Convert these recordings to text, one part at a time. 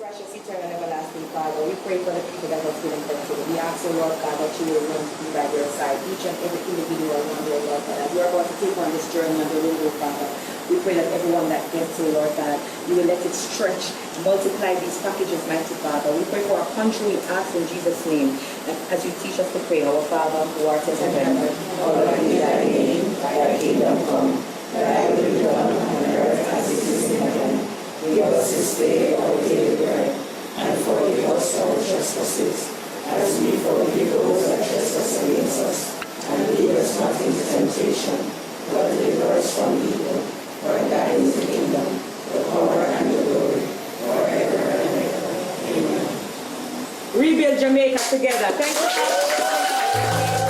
Gracious, eternal, and everlasting Father, we pray for the people that have been infected. We ask the Lord God that you will run to be by their side, each and every individual one there, Lord God. As we are about to take on this journey on the road, Father, we pray that everyone that gets to, Lord God, you will let it stretch, multiply these packages, mighty Father. We pray for our country, we ask in Jesus' name, and as you teach us to pray, our Father who art in heaven, hallowed be thy name, thy kingdom come, thy will be done on earth as it is in heaven. Give us this day our daily bread, and forgive us our trespasses, as we forgive those that trespass against us. And lead us not into temptation, but deliver us from evil. For thine is the kingdom, the power, and the glory, forever and ever. Amen. Rebuild Jamaica together. Thank you.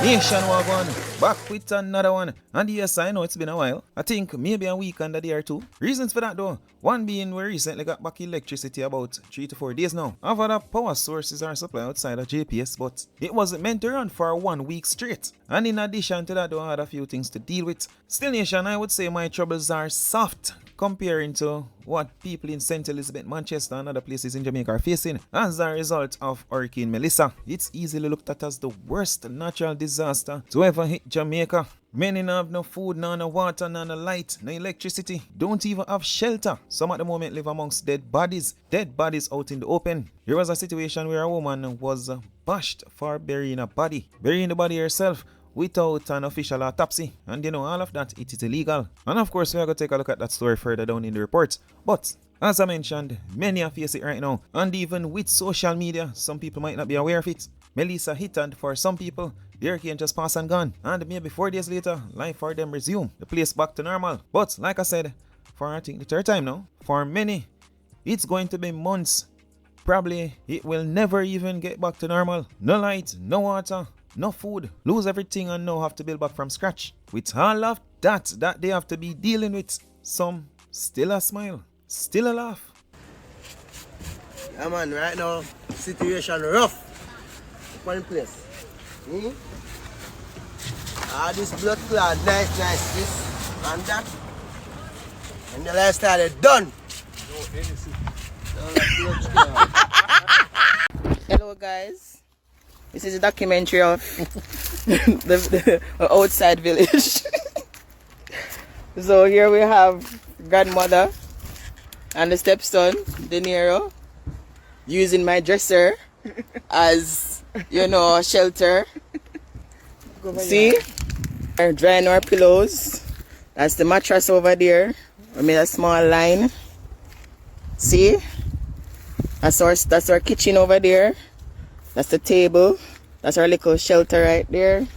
Nation Wagon, back with another one. And yes, I know it's been a while. I think maybe a week and a day or two. Reasons for that though. One being we recently got back electricity about 3 to 4 days now. I've had power sources are supplied outside of JPS, but it wasn't meant to run for 1 week straight. And in addition to that though, I had a few things to deal with. Still Nation, I would say my troubles are soft comparing to what people in St. Elizabeth, Manchester and other places in Jamaica are facing as a result of Hurricane Melissa. It's easily looked at as the worst natural disaster to ever hit Jamaica. Many have no food, no water, no light, no electricity, don't even have shelter. Some at the moment live amongst dead bodies out in the open. There was a situation where a woman was bashed for burying a body, burying the body herself without an official autopsy, and you know all of that, it is illegal. And of course we are going to take a look at that story further down in the report. But as I mentioned, many are facing it right now, and even with social media some people might not be aware of it. Melissa hit, and for some people the hurricane just passed and gone, and maybe 4 days later life for them resume, the place back to normal. But like I said, for I think the third time now, for many it's going to be months. Probably it will never even get back to normal. No light, no water, no food, lose everything, and now have to build back from scratch. With all of that they have to be dealing with, some still a smile, still a laugh. Yeah man, right now situation rough. One place. This blood clot, nice, this and that. And the last time it's done. Hello guys, this is a documentary of the outside village. So here we have grandmother and the stepson, De Niro, using my dresser as, you know, shelter. See? We're drying our pillows. That's the mattress over there. I made a small line. See? That's our kitchen over there. That's the table. That's our little shelter right there.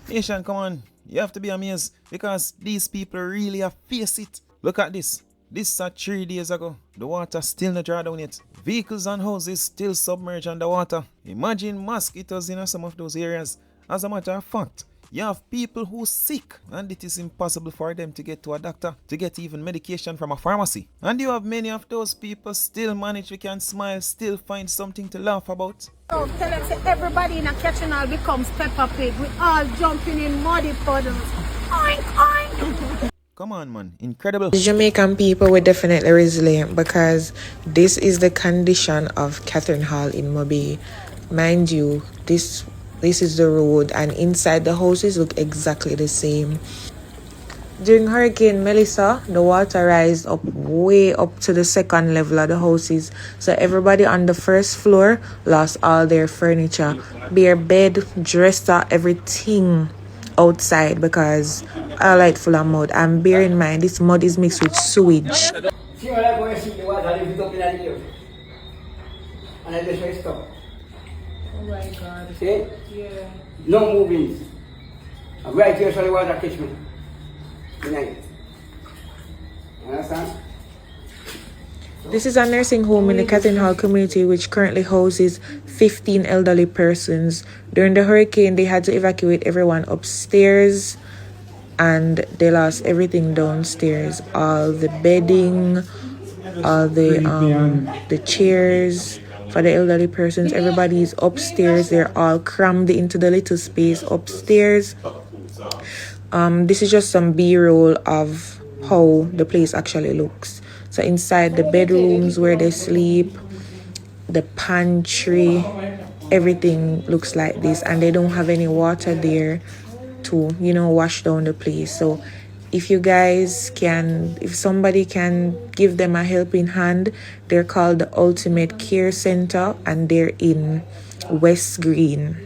Nation, come on. You have to be amazed because these people really have faced it. Look at this. This is 3 days ago. The water still not dry down yet. Vehicles and houses still submerged under water. Imagine mosquitoes in some of those areas. As a matter of fact, you have people who sick and it is impossible for them to get to a doctor, to get even medication from a pharmacy. And you have many of those people still manage to can smile, still find something to laugh about. So tell them say everybody in a kitchen all becomes Peppa Pig. We all jumping in muddy puddles. Oink, oink. Come on man, incredible. The Jamaican people were definitely resilient because this is the condition of Catherine Hall in Mobay. Mind you, this is the road and inside the houses look exactly the same. During Hurricane Melissa, the water rise up way up to the 2nd level of the houses. So everybody on the 1st floor lost all their furniture, bare bed, dresser, everything outside because all light full of mud. And bear in mind, this mud is mixed with sewage. Oh my God. See? Yeah. No moving. Right here, so the water catch me. Behind. Understand? This is a nursing home in the Catherine Hall community which currently houses 15 elderly persons. During the hurricane, they had to evacuate everyone upstairs and they lost everything downstairs. All the bedding, all the chairs for the elderly persons. Everybody is upstairs. They're all crammed into the little space upstairs. This is just some B-roll of how the place actually looks. So inside the bedrooms where they sleep, the pantry, everything looks like this, and they don't have any water there to, wash down the place. So if somebody can give them a helping hand, they're called the Ultimate Care Center, and they're in West Green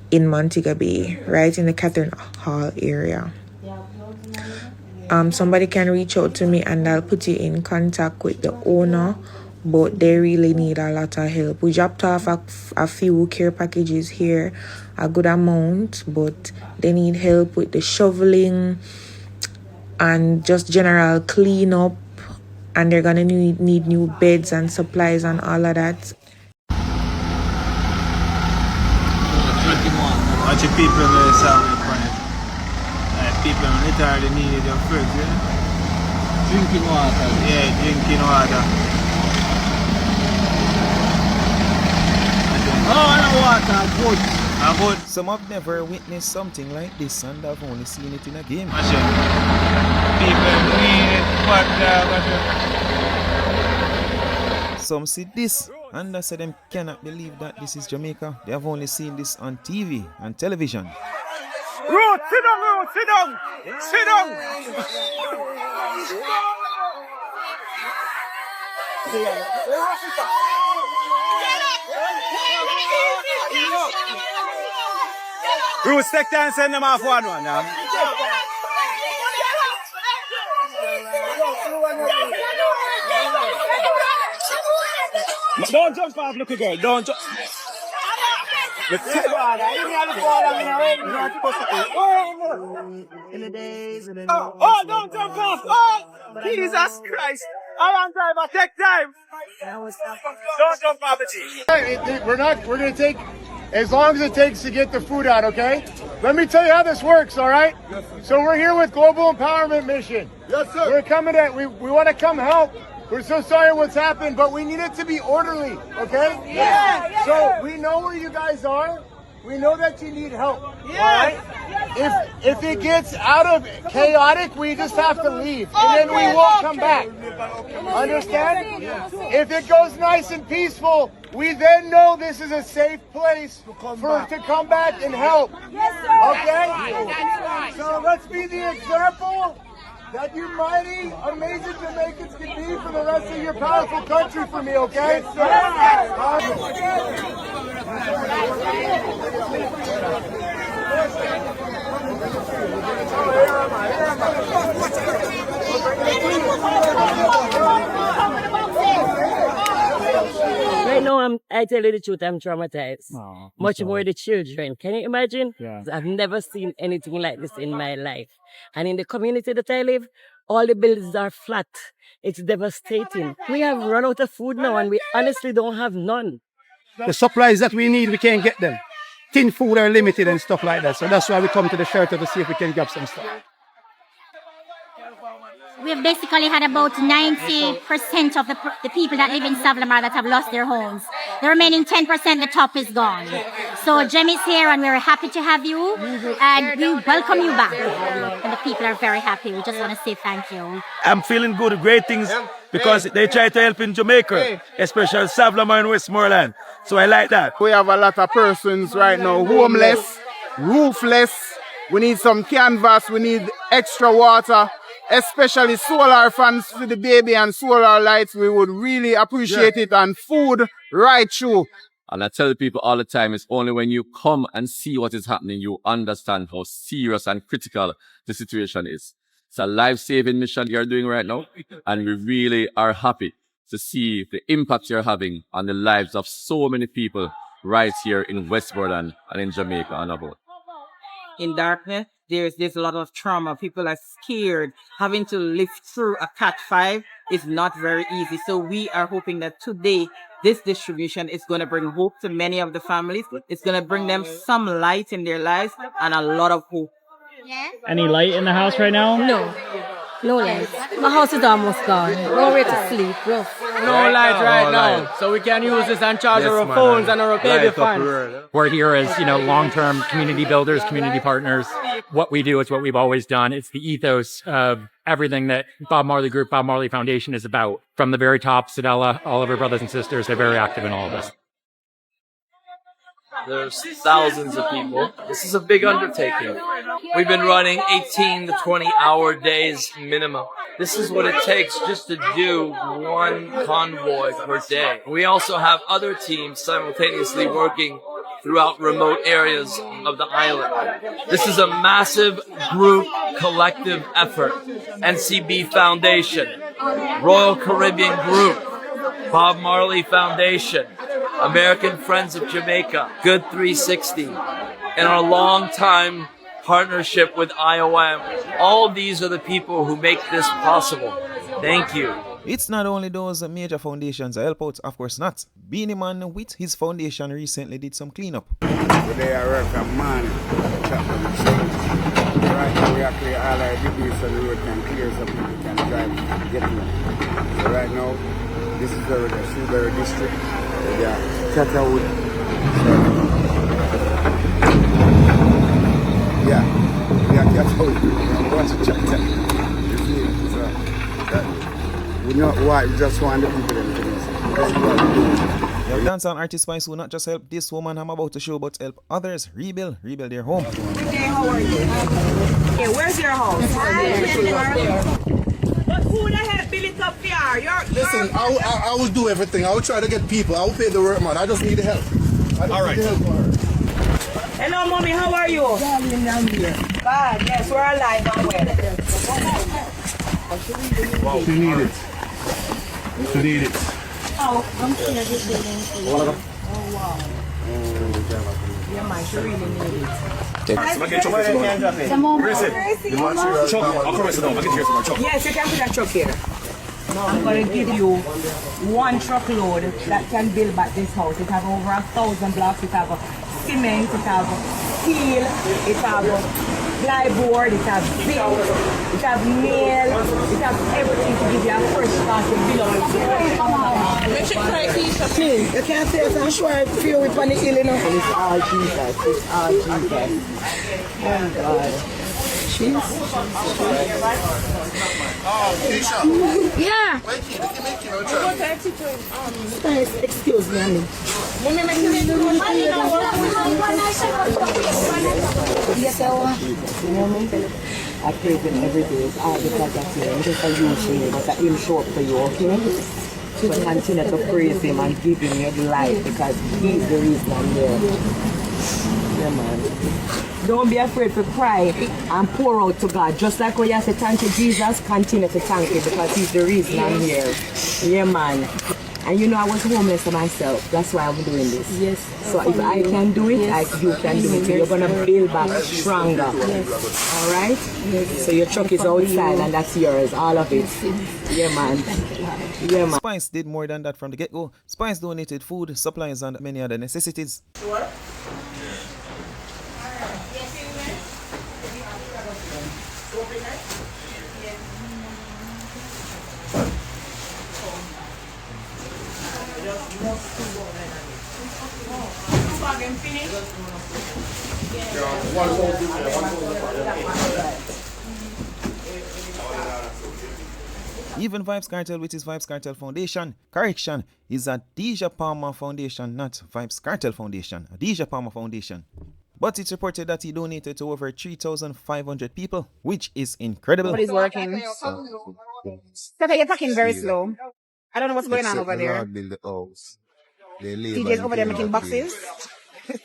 in Montego Bay, right in the Catherine Hall area. Somebody can reach out to me and I'll put you in contact with the owner, but they really need a lot of help. We dropped off a few care packages here, a good amount, but they need help with the shoveling and just general cleanup, and they're gonna need new beds and supplies and all of that. Watch the people in the south people literally needed their first, Drinking water. Yeah, drinking water. Water, good. Some have never witnessed something like this and have only seen it in a game. People need it, some see this and they say them cannot believe that this is Jamaica. They have only seen this on TV and television. Ruth, sit down. Ruth, take time and send them off one now. Don't jump off, little girl. Don't jump. In the days, Don't jump off. Jesus Christ. Driver, take time. Don't jump off the G. We're going to take as long as it takes to get the food out, okay? Let me tell you how this works, all right? Yes, so we're here with Global Empowerment Mission. Yes, sir. We're coming we want to come help. We're so sorry what's happened, but we need it to be orderly, okay? Yeah. So we know where you guys are. We know that you need help, all right? If it gets out of chaotic, we just have to leave, and then we won't come back. Understand? If it goes nice and peaceful, we then know this is a safe place to come back and help. Okay? So let's be the example that you mighty, amazing Jamaicans can be for the rest of your powerful country for me, okay? Right now, I tell you the truth, I'm traumatized. Much more the children. Can you imagine? Yeah. I've never seen anything like this in my life. And in the community that I live, all the buildings are flat. It's devastating. We have run out of food now, and we honestly don't have none. The supplies that we need, we can't get them. Tin food are limited and stuff like that. So that's why we come to the shelter to see if we can grab some stuff. We've basically had about 90% of the people that live in Savlamar that have lost their homes. The remaining 10%, the top is gone. So Jem is here and we're happy to have you and we welcome you back. And the people are very happy. We just want to say thank you. I'm feeling good, great things, because they try to help in Jamaica, especially Savlamar and Westmoreland. So I like that. We have a lot of persons right now, homeless, roofless. We need some canvas, we need extra water. Especially solar fans for the baby and solar lights, we would really appreciate it, and food right through. And I tell people all the time, it's only when you come and see what is happening, you understand how serious and critical the situation is. It's a life-saving mission you're doing right now, and we really are happy to see the impact you're having on the lives of so many people right here in Westmoreland and in Jamaica and abroad. In darkness, there's a lot of trauma. People are scared. Having to live through a Cat 5 is not very easy. So we are hoping that today, this distribution is going to bring hope to many of the families. It's going to bring them some light in their lives and a lot of hope. Any light in the house right now? No. No light. My house is almost gone. Nowhere to sleep. Rough. No light right now. So we can use this and charge our phones and our baby fans. We're here as, long-term community builders, community partners. What we do is what we've always done. It's the ethos of everything that Bob Marley Group, Bob Marley Foundation is about. From the very top, Sedella, all of our brothers and sisters, they're very active in all of this. There's thousands of people. This is a big undertaking. We've been running 18 to 20-hour days minimum. This is what it takes just to do one convoy per day. We also have other teams simultaneously working throughout remote areas of the island. This is a massive group collective effort. NCB Foundation, Royal Caribbean Group, Bob Marley Foundation, American Friends of Jamaica, Good 360, and our long-time partnership with IOM. All of these are the people who make this possible. Thank you. It's not only those major foundations that help out, of course not. Beanie Man with his foundation recently did some cleanup. Today I work from morning, chop on the tree. Right now we are clear all our debris so the road can clear so people can drive and get in. So right now, this is the Shrewsbury district. Yeah, Kartel. Yeah, Kartel. Watch the chapter. You see, so we not why we just want the people to do. The dancehall artist Spice will not just help this woman I'm about to show, but help others rebuild their home. Hey, how are you? Hey, where's your house? But who the hell built it up here? Listen, I will do everything. I will try to get people. I will pay the work, man. I just need the help. All right. Hello, mommy. How are you? Darling, I'm here. God, yes, we're alive and well. Wow. You need it. You need it. Oh, I'm scared this building. Oh, wow. Yeah, man, she really need it. Yes, you can put that truck here. I'm going to give you one truckload that can build back this house. It has over 1,000 blocks. It has cement, it has steel, it has plyboard, it has zinc, it has nail, it has everything to give you a fresh start to build up. You can't say it's, I'm sure I feel with on the hill, you know. And it's all Jesus. It's all Jesus. Oh God. Cheese. Yeah. Excuse me, honey. Yes, I want. You know me? I praise him every day. It's all because of him. Just a usually, but I him show up for you, okay? So continue to praise him and give him your life because he's the reason I'm here. Yeah, man. Don't be afraid to cry and pour out to God. Just like when you say thank you, Jesus, continue to thank him because he's the reason I'm here. Yeah, man. And you know I was homeless myself. That's why I'm doing this. Yes. So if I can do it, you can do it. So you're going to build back stronger. Yes. All right? Yes. So your truck is outside and that's yours. All of it. Yeah, man. Yeah, man. Spice did more than that from the get-go. Spice donated food, supplies, and many other necessities. What? Even Vibes Kartel with his Vibes Kartel Foundation. Correction, is a Deja Palmer Foundation, not Vibes Kartel Foundation. A Deja Palmer Foundation. But it's reported that he donated to over 3,500 people, which is incredible. Nobody's working. Tata, you're talking very slow. I don't know what's going on over there. TJ's over there making boxes.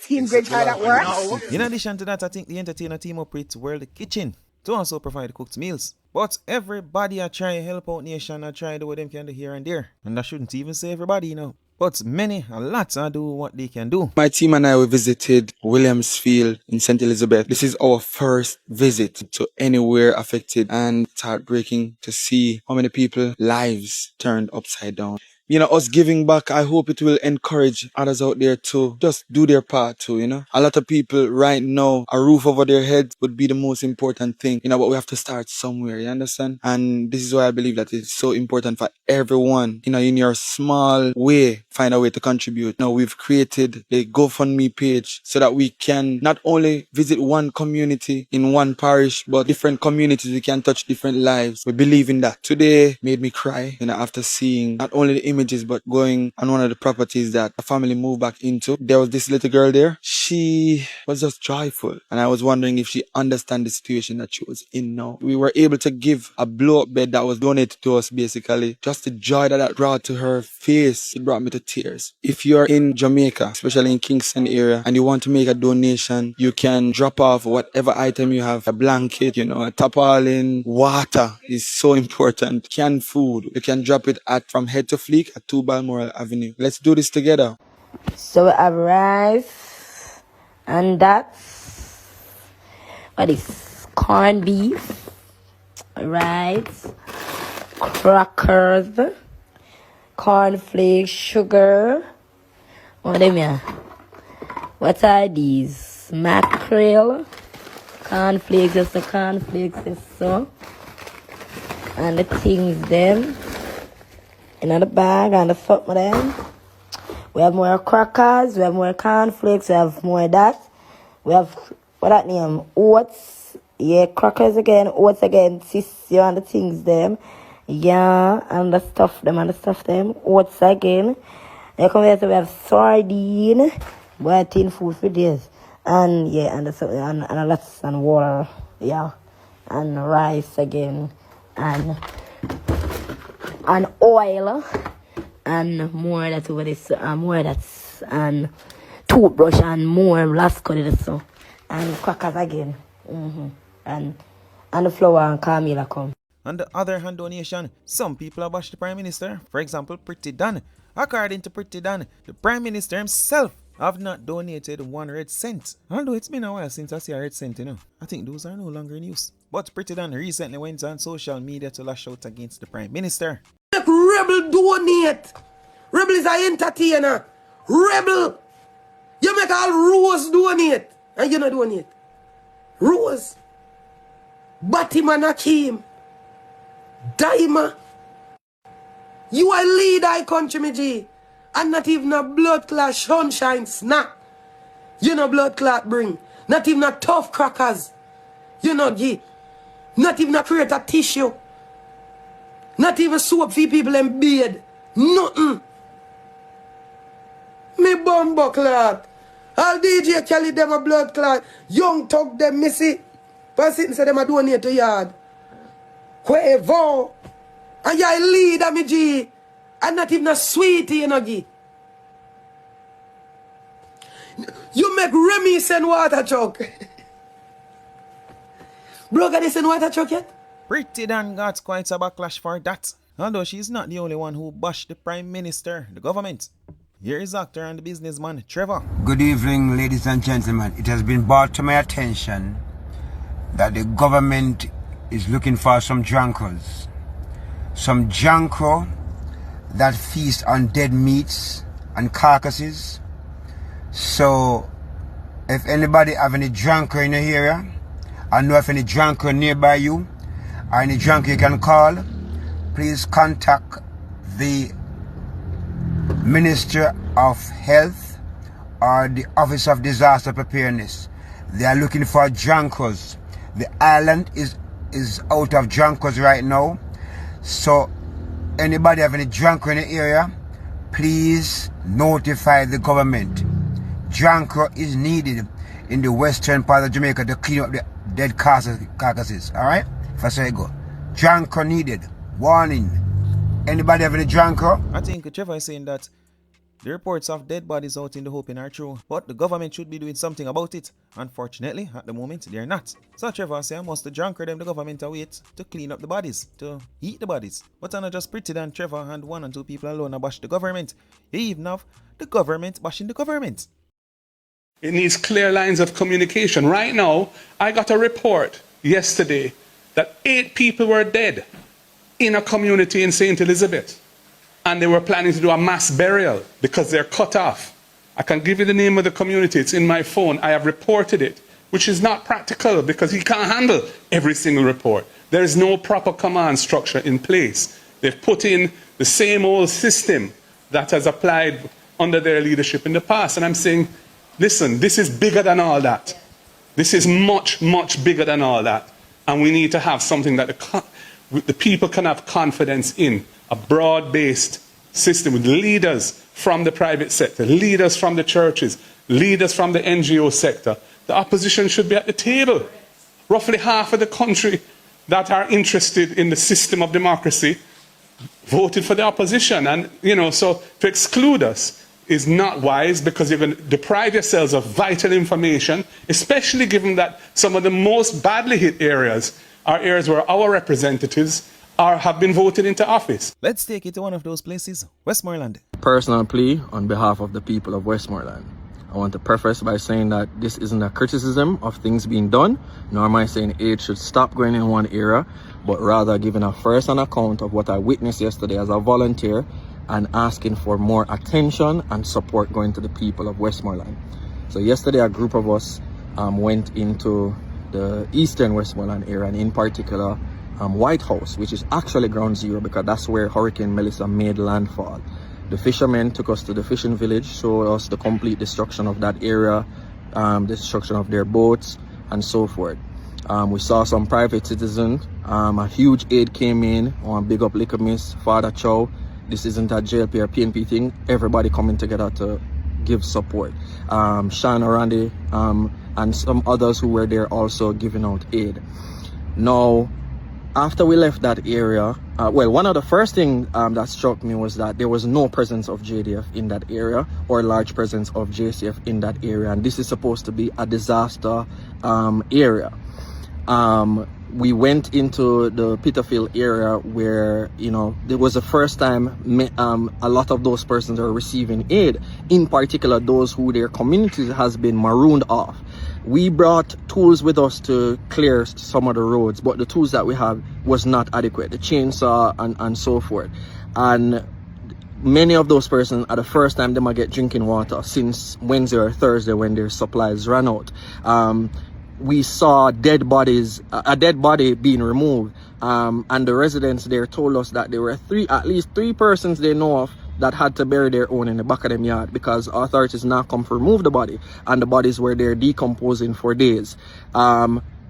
Team Great hard at work. In addition to that, I think the entertainer team up with World Kitchen to also provide cooked meals. But everybody are trying to help out nation and try to do what them can do here and there. And I shouldn't even say everybody, you know. But many, a lot are do what they can do. My team and I we visited Williamsfield in St. Elizabeth. This is our first visit to anywhere affected, and it's heartbreaking to see how many people lives turned upside down. us giving back, I hope it will encourage others out there to just do their part too, A lot of people right now, a roof over their heads would be the most important thing, but we have to start somewhere, you understand? And this is why I believe that it's so important for everyone, in your small way, find a way to contribute. Now, we've created a GoFundMe page so that we can not only visit one community in one parish, but different communities, we can touch different lives. We believe in that. Today made me cry, after seeing not only the images, but going on one of the properties that a family moved back into. There was this little girl there. She was just joyful. And I was wondering if she understands the situation that she was in now. We were able to give a blow-up bed that was donated to us, basically. Just the joy that brought to her face, it brought me to tears. If you're in Jamaica, especially in Kingston area, and you want to make a donation, you can drop off whatever item you have, a blanket, a tarpaulin, water is so important, canned food. You can drop it from Head to Fleek at 2 Balmoral Avenue. Let's do this together. So we have rice, and that's what is corned beef, rice, crackers, cornflakes, sugar. What them here? What are these? Mackerel, cornflakes, just the cornflakes is so. And the things them in the bag and the something them. We have more crackers, we have more cornflakes, we have more of that. We have, what that name? Oats. Yeah, crackers again, oats again, sisio and the things them. Yeah, and the stuff them, oats again. You come here, so we have sardine, boy, tin food for days. And yeah, and lots and water, yeah. And rice again. And oil. And more that over this, more that's, and toothbrush and more last cut it so. And crackers again. And the flour and Carmela come. On the other hand, donation, some people have bashed the Prime Minister. For example, Pretty Dan. According to Pretty Dan, the Prime Minister himself have not donated 1 red cent. Although it's been a while since I see a red cent, I think those are no longer in use. But Pretty Dan recently went on social media to lash out against the Prime Minister. Make Rebel donate. Rebel is an entertainer. Rebel. You make all Rose donate. And you not donate. Rose. Batima Nakim. Daima. You are lead I country, me G. And not even a blood clot sunshine snack. You know blood clot bring. Not even a tough crackers. You know G. Not even a create a tissue. Not even soap for people in bed. Nothing. Me bumbo clot. All DJ Kelly them a blood clot. Young Tug them missy. But sitting say them a donate to yard. Quavo. And you leader me G. And not even a sweetie you know G. You make Remy send water truck. Bro, got this in water truck yet? Pretty Dan got quite a backlash for that. Although she's not the only one who bashed the Prime Minister, the government. Here is actor and the businessman, Trevor. Good evening, ladies and gentlemen. It has been brought to my attention that the government is looking for some drunkards. Some junko that feast on dead meats and carcasses. So, if anybody have any drunker in the area, I know if any drunker nearby you, or any drunker you can call, please contact the Minister of Health or the Office of Disaster Preparedness. They are looking for drunkards. The island is out of drunkards right now. So anybody have any drunker in the area, please notify the government. Drunker is needed in the western part of Jamaica to clean up the dead carcasses. Alright? First I go. Drunker needed. Warning. Anybody have any drunker? I think Trevor is saying that the reports of dead bodies out in the open are true, but the government should be doing something about it. Unfortunately, at the moment, they are not. So Trevor says, must the drunker them the government await to clean up the bodies, to eat the bodies. But I'm not just Pretty Dan, Trevor, and 1 and 2 people alone are bash the government. You even have the government bashing the government. It needs clear lines of communication. Right now, I got a report yesterday that 8 people were dead in a community in St. Elizabeth. and they were planning to do a mass burial because they're cut off. I can give you the name of the community. It's in my phone. I have reported it, which is not practical because he can't handle every single report. There is no proper command structure in place. They've put in the same old system that has applied under their leadership in the past. And I'm saying, listen, this is bigger than all that. This is much, much bigger than all that. And we need to have something that the people can have confidence in, a broad-based system with leaders from the private sector, leaders from the churches, leaders from the NGO sector. The opposition should be at the table. Roughly half of the country that are interested in the system of democracy voted for the opposition. And, so to exclude us is not wise because you're going to deprive yourselves of vital information, especially given that some of the most badly hit areas are areas where our representatives have been voted into office. Let's take it to one of those places, Westmoreland. Personal plea on behalf of the people of Westmoreland. I want to preface by saying that this isn't a criticism of things being done, nor am I saying aid should stop going in one area, but rather giving a first-hand account of what I witnessed yesterday as a volunteer and asking for more attention and support going to the people of Westmoreland. So yesterday a group of us went into the eastern Westmoreland area, and in particular White House, which is actually ground zero because that's where Hurricane Melissa made landfall. The fishermen took us to the fishing village, showed us the complete destruction of that area, destruction of their boats and so forth. We saw some private citizens. A huge aid came in. Big up Liquor Miss, Father Chow. This isn't a JLP or PNP thing. Everybody coming together to give support. Shana Randy and some others who were there also giving out aid. Now, after we left that area, one of the first things that struck me was that there was no presence of JDF in that area or large presence of JCF in that area. And this is supposed to be a disaster area. We went into the Peterfield area where, there was the first time a lot of those persons are receiving aid, in particular those who their communities has been marooned off. We brought tools with us to clear some of the roads, but the tools that we have was not adequate, the chainsaw and so forth. And many of those persons are the first time they might get drinking water since Wednesday or Thursday when their supplies ran out. We saw dead bodies, a dead body being removed, and the residents there told us that there were at least three persons they know of that had to bury their own in the back of them yard because authorities now come to remove the body, and the bodies were there decomposing for days.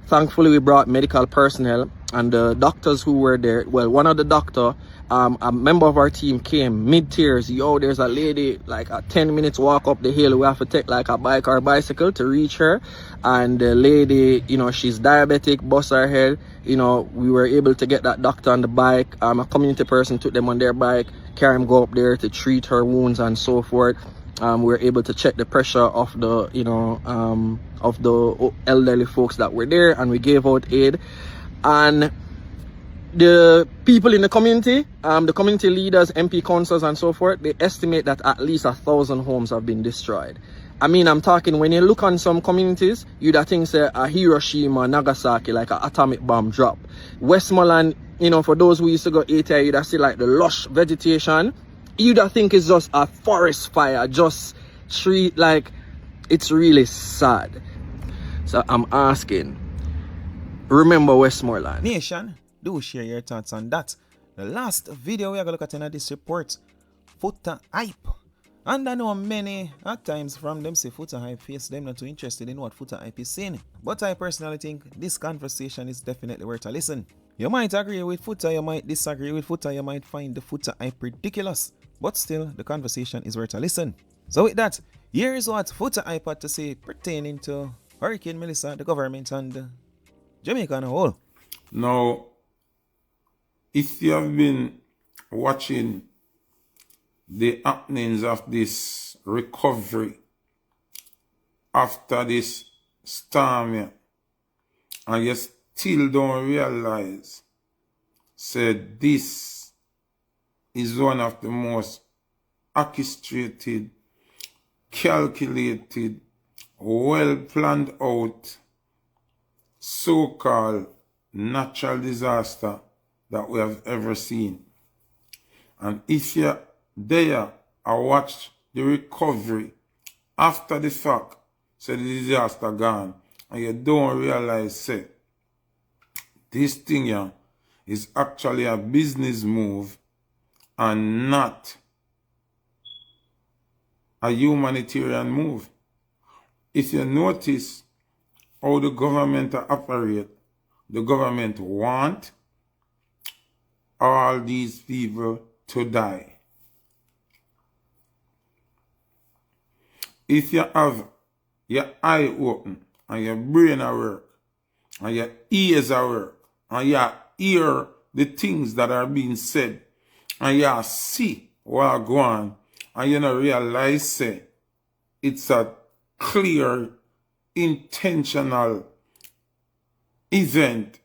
Thankfully, we brought medical personnel and the doctors who were there. Well, one of the doctor, a member of our team came mid-tears. Yo, there's a lady like a 10 minutes walk up the hill. We have to take like a bike or bicycle to reach her. And the lady, she's diabetic, bust her head. We were able to get that doctor on the bike. A community person took them on their bike, carry them go up there to treat her wounds and so forth. We were able to check the pressure of the, of the elderly folks that were there, and we gave out aid. And the people in the community leaders, MP councils and so forth, they estimate that at least 1,000 homes have been destroyed. I'm talking, when you look on some communities, you'd think say a Hiroshima, Nagasaki, like an atomic bomb drop. Westmoreland, for those who used to go eat here, you'd see like the lush vegetation. You'd think it's just a forest fire, just tree, like, it's really sad. So I'm asking, remember Westmoreland. Nation, do share your thoughts on that. The last video we are going to look at in this report, Foota hype. And I know many at times from them say Foota hype face them not too interested in what Foota hype is saying. But I personally think this conversation is definitely worth a listen. You might agree with Foota, you might disagree with Foota, you might find the Foota hype ridiculous. But still, the conversation is worth a listen. So with that, here is what Foota hype had to say pertaining to Hurricane Melissa, the government, and Jamaica on a whole. Now, if you have been watching the happenings of this recovery after this storm, and you still don't realize, said this is one of the most orchestrated, calculated, well planned out so-called natural disaster that we have ever seen. And if you there I watch the recovery after the fact, say the disaster gone, and you don't realize, say, this thing here is actually a business move and not a humanitarian move. If you notice how the government operate, the government want all these people to die. If you have your eye open and your brain at work and your ears at work and you hear the things that are being said and you see what go on and you don't realize say it's a clear intentional event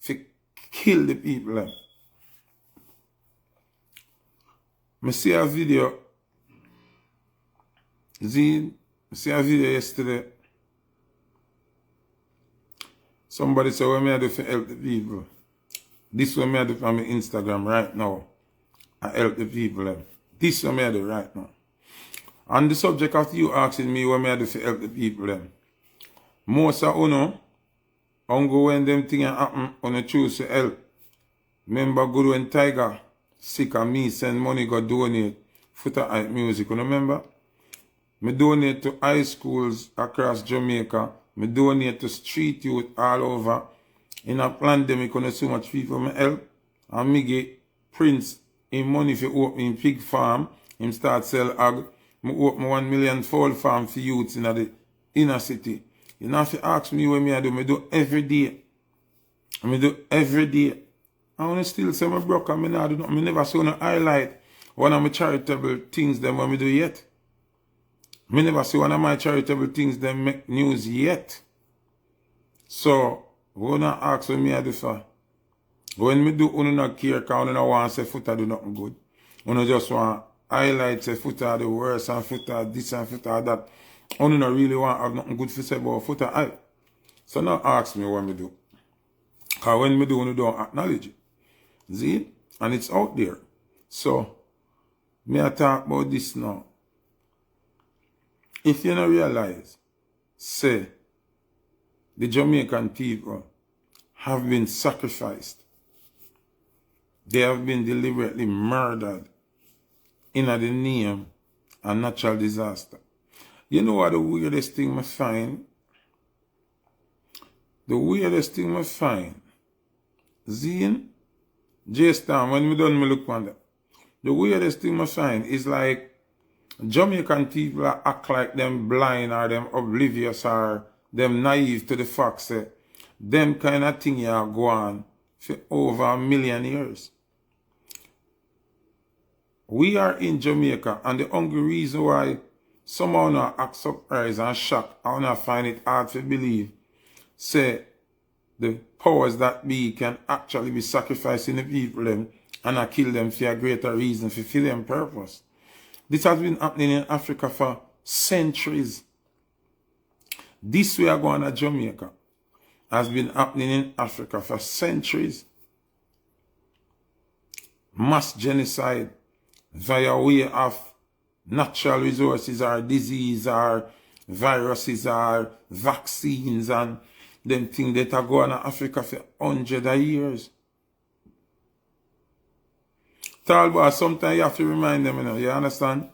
to kill the people. I see a video. I see a video yesterday. Somebody said, what may I do to help the people? This is what may I do for my Instagram right now. I help the people. This is what may I do right now. On the subject of you asking me what may I do to help the people. Most of you know, when them things happen, you choose to help. Remember good when Tiger sick and me send money go donate Foota hype music, you remember? Me donate to high schools across Jamaica. Me donate to street youth all over. In a pandemic, when so much people me help. And me get Prince in money for opening pig farm. Him start sell ag. Me open 1 million fowl farm for youths in the inner city. You know if you ask me what I do every day. I do every day. I want to still say my broke and I do not. I never saw no highlight one of my charitable things them when I do yet. I never see one of my charitable things them make news yet. So, when I ask what I do for, when I do, I don't care because I don't want to say Foota do nothing good. I just want to highlight say Foota the worst and Foota this and Foota that. I don't really want to have nothing good to say about Foota. So now ask me what I do. Because when I do, I don't acknowledge it. See? And it's out there. So, me I talk about this now. If you don't realize, say, the Jamaican people have been sacrificed. They have been deliberately murdered in the name of natural disaster. You know what the weirdest thing I find? The weirdest thing I find, Zine, J-Stam, when we done me look on that. The weirdest thing I find is like Jamaican people act like them blind or them oblivious or them naive to the fact that them kind of thing here go on for over 1 million years. We are in Jamaica and the only reason why somehow not act surprised and shocked, I not find it hard to believe, say the powers that be can actually be sacrificing the people them and I kill them for a greater reason, for them purpose. This has been happening in Africa for centuries. This way I go on to Jamaica has been happening in Africa for centuries. Mass genocide via way of natural resources or disease or viruses or vaccines and them things that are going on in Africa for hundreds of years. Talbot, sometimes you have to remind them, you understand?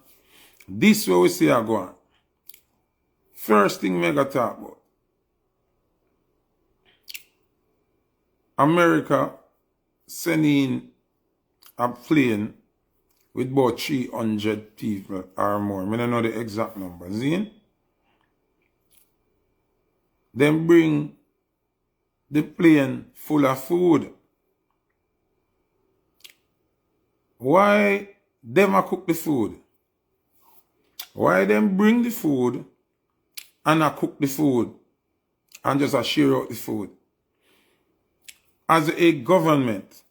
This way we see I go on. First thing we got to talk about. America sending a plane with about 300 people or more. I don't know the exact number. See? Then bring the plane full of food. Why them a cook the food? Why them bring the food and a cook the food and just a share out the food? As a government,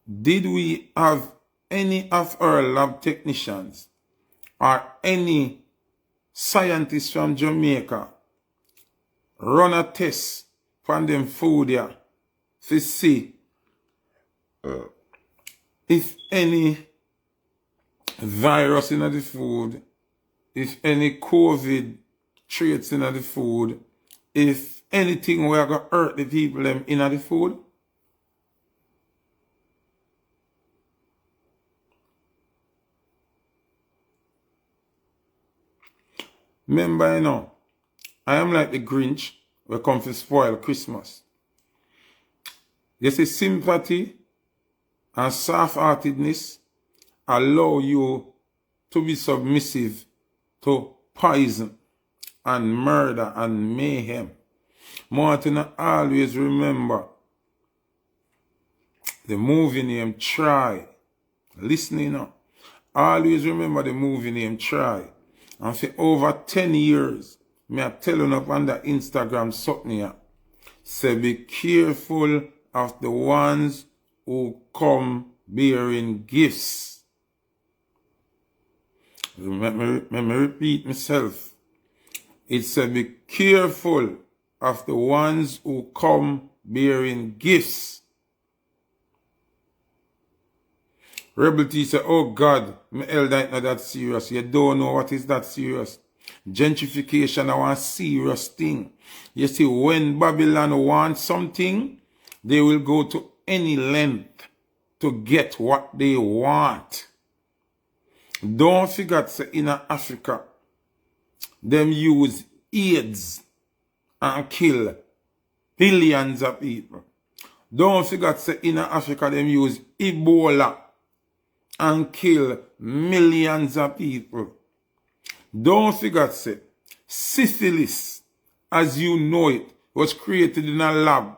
did we have any of our lab technicians or any scientists from Jamaica run a test from them food here to see if any virus in the food, if any COVID traits in the food, if anything we are going to hurt the people them in the food. Remember, you know, I am like the Grinch we come to spoil Christmas. You see, sympathy and soft-heartedness allow you to be submissive to poison and murder and mayhem. Martin always remember the movie name Try. Listening now. Always remember the movie name Try. And for over 10 years, me are telling up on the Instagram something here. Say be careful of the ones who come bearing gifts. Let me repeat myself. It said be careful of the ones who come bearing gifts. Rebel T said, oh God, my elder ain't not that serious. You don't know what is that serious. Gentrification is one serious thing. You see, when Babylon wants something, they will go to any length to get what they want. Don't forget, say, in Africa, them use AIDS and kill billions of people. Don't forget, say, in Africa, them use Ebola and kill millions of people. Don't forget, say, syphilis, as you know it, was created in a lab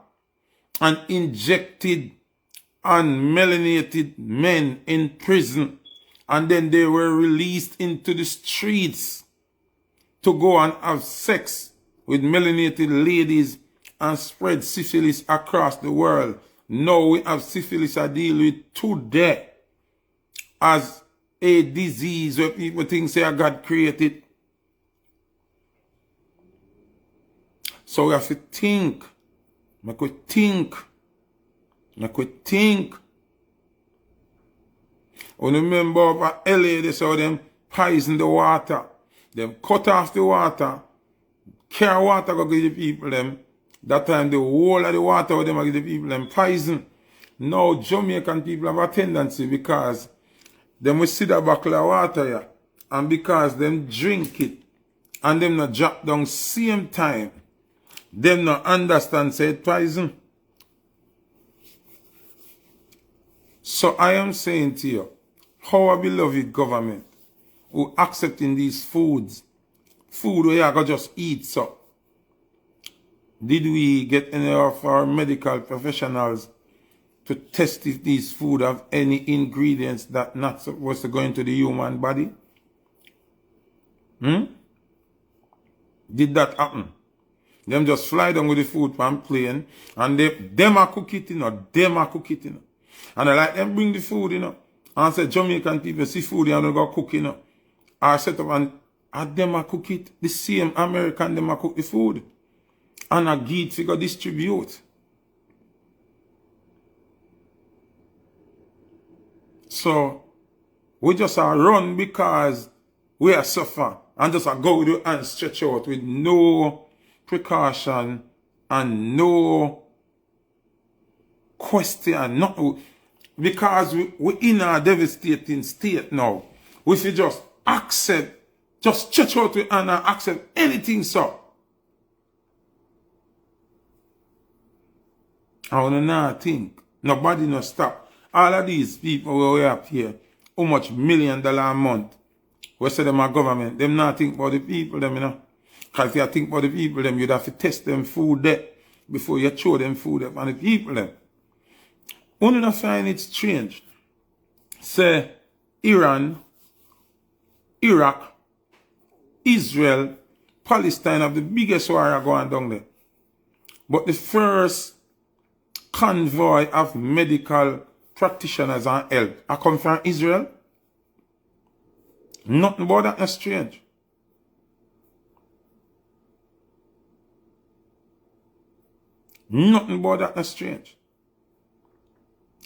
and injected on melanated men in prison, and then they were released into the streets to go and have sex with melanated ladies and spread syphilis across the world. Now we have syphilis I deal with today as a disease where people think say God created. So we have to think. Make we think. Make we think. When you remember over LA, they saw them poison the water. Them cut off the water. Carry water go give the people them. That time the whole of the water with them give the people them poison. Now Jamaican people have a tendency because them will see the bottle of water here, and because them drink it and them not drop down same time, them not understand say it poison. So I am saying to you, our beloved government who accepting these foods, food where you can just eat so. Did we get any of our medical professionals to test if these food have any ingredients that not supposed to go into the human body? Did that happen? Them just fly down with the food from plane and them are cook it, them are cook it, And I like them bring the food, and say Jamaican people see food and they go cook, Or set up and them are cook it. The same American them are cook the food. And a give to go distribute. So, we just are run because we are suffer and just are go with your hands stretch out with no precaution and no question. Not, because we're in a devastating state now. We should just accept, just stretch out with hand and accept anything so. I want to not think. Nobody no stop. All of these people we have here, how much $1 million a month, we say them are government, them not think about the people, them, Because if you think about the people, them, you'd have to test them food there before you throw them food up on the people, them. Only I find it strange. Say, Iran, Iraq, Israel, Palestine have the biggest war going down there. But the first convoy of medical practitioners and help I come from Israel. Nothing about that is strange. Nothing about that is strange.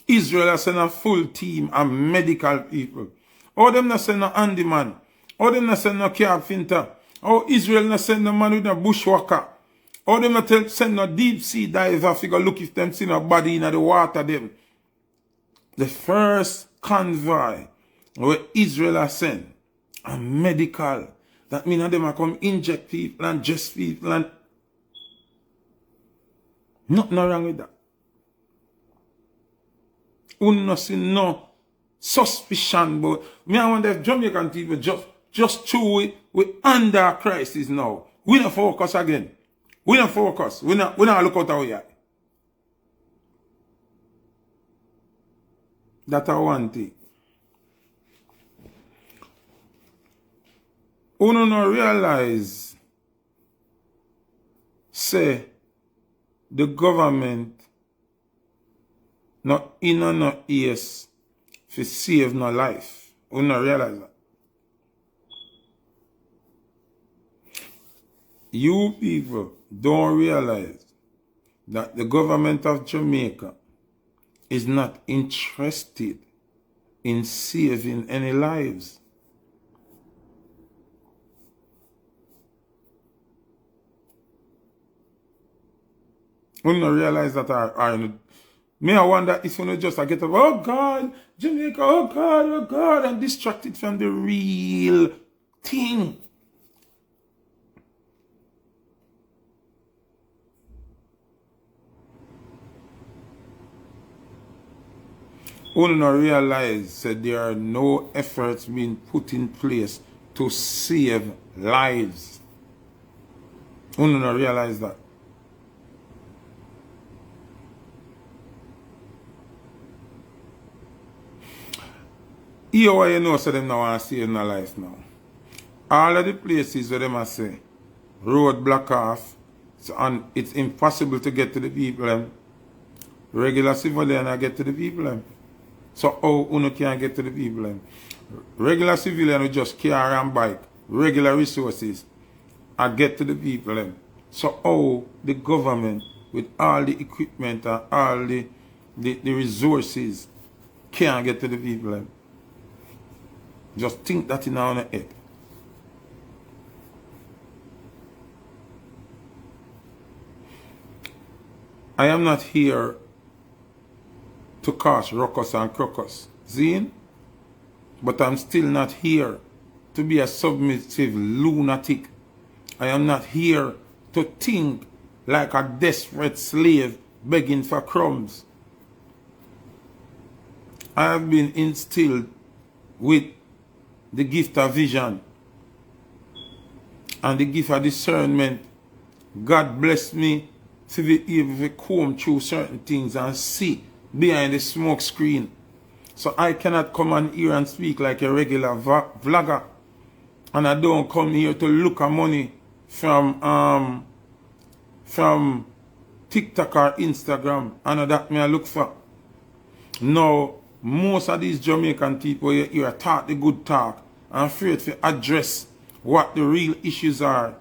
Israel has sent a full team of medical people. How them not send no handyman? How them not send no carpenter? How Israel not send no man with no bushwhacker? How them not send no deep sea diver figure look if them see no body in the water them? The first convoy where Israel are sent, a medical. That means them are come inject people and dress people and nothing wrong with that. No see no suspicion, but me I wonder if Jamaican people just chew we under crisis now. We not focus again. We not focus. We not look out our eye. That's one thing. We don't realize say the government not in or not ears to save no life. We don't realize that. You people don't realize that the government of Jamaica is not interested in saving any lives. We don't realize that me I wonder if you just get up, oh God, Jamaica, oh God, and distracted from the real thing. We don't realize that there are no efforts being put in place to save lives. We don't realize that. Here why you know so them now want to save no life now. All of the places where them say road block off and it's impossible to get to the people. Regular civilian I get to the people. So how you can't get to the people? Regular civilian will just car and bike, regular resources, I get to the people. So how the government with all the equipment and all the resources can't get to the people? Just think that in our head. I am not here to cause ruckus and crocus, Zine, but I'm still not here to be a submissive lunatic. I am not here to think like a desperate slave begging for crumbs. I have been instilled with the gift of vision and the gift of discernment. God bless me to be able to comb through certain things and see behind the smoke screen. So I cannot come on here and speak like a regular vlogger. And I don't come here to look at money from TikTok or Instagram. And that me I look for. Now, most of these Jamaican people here are taught the good talk and afraid to address what the real issues are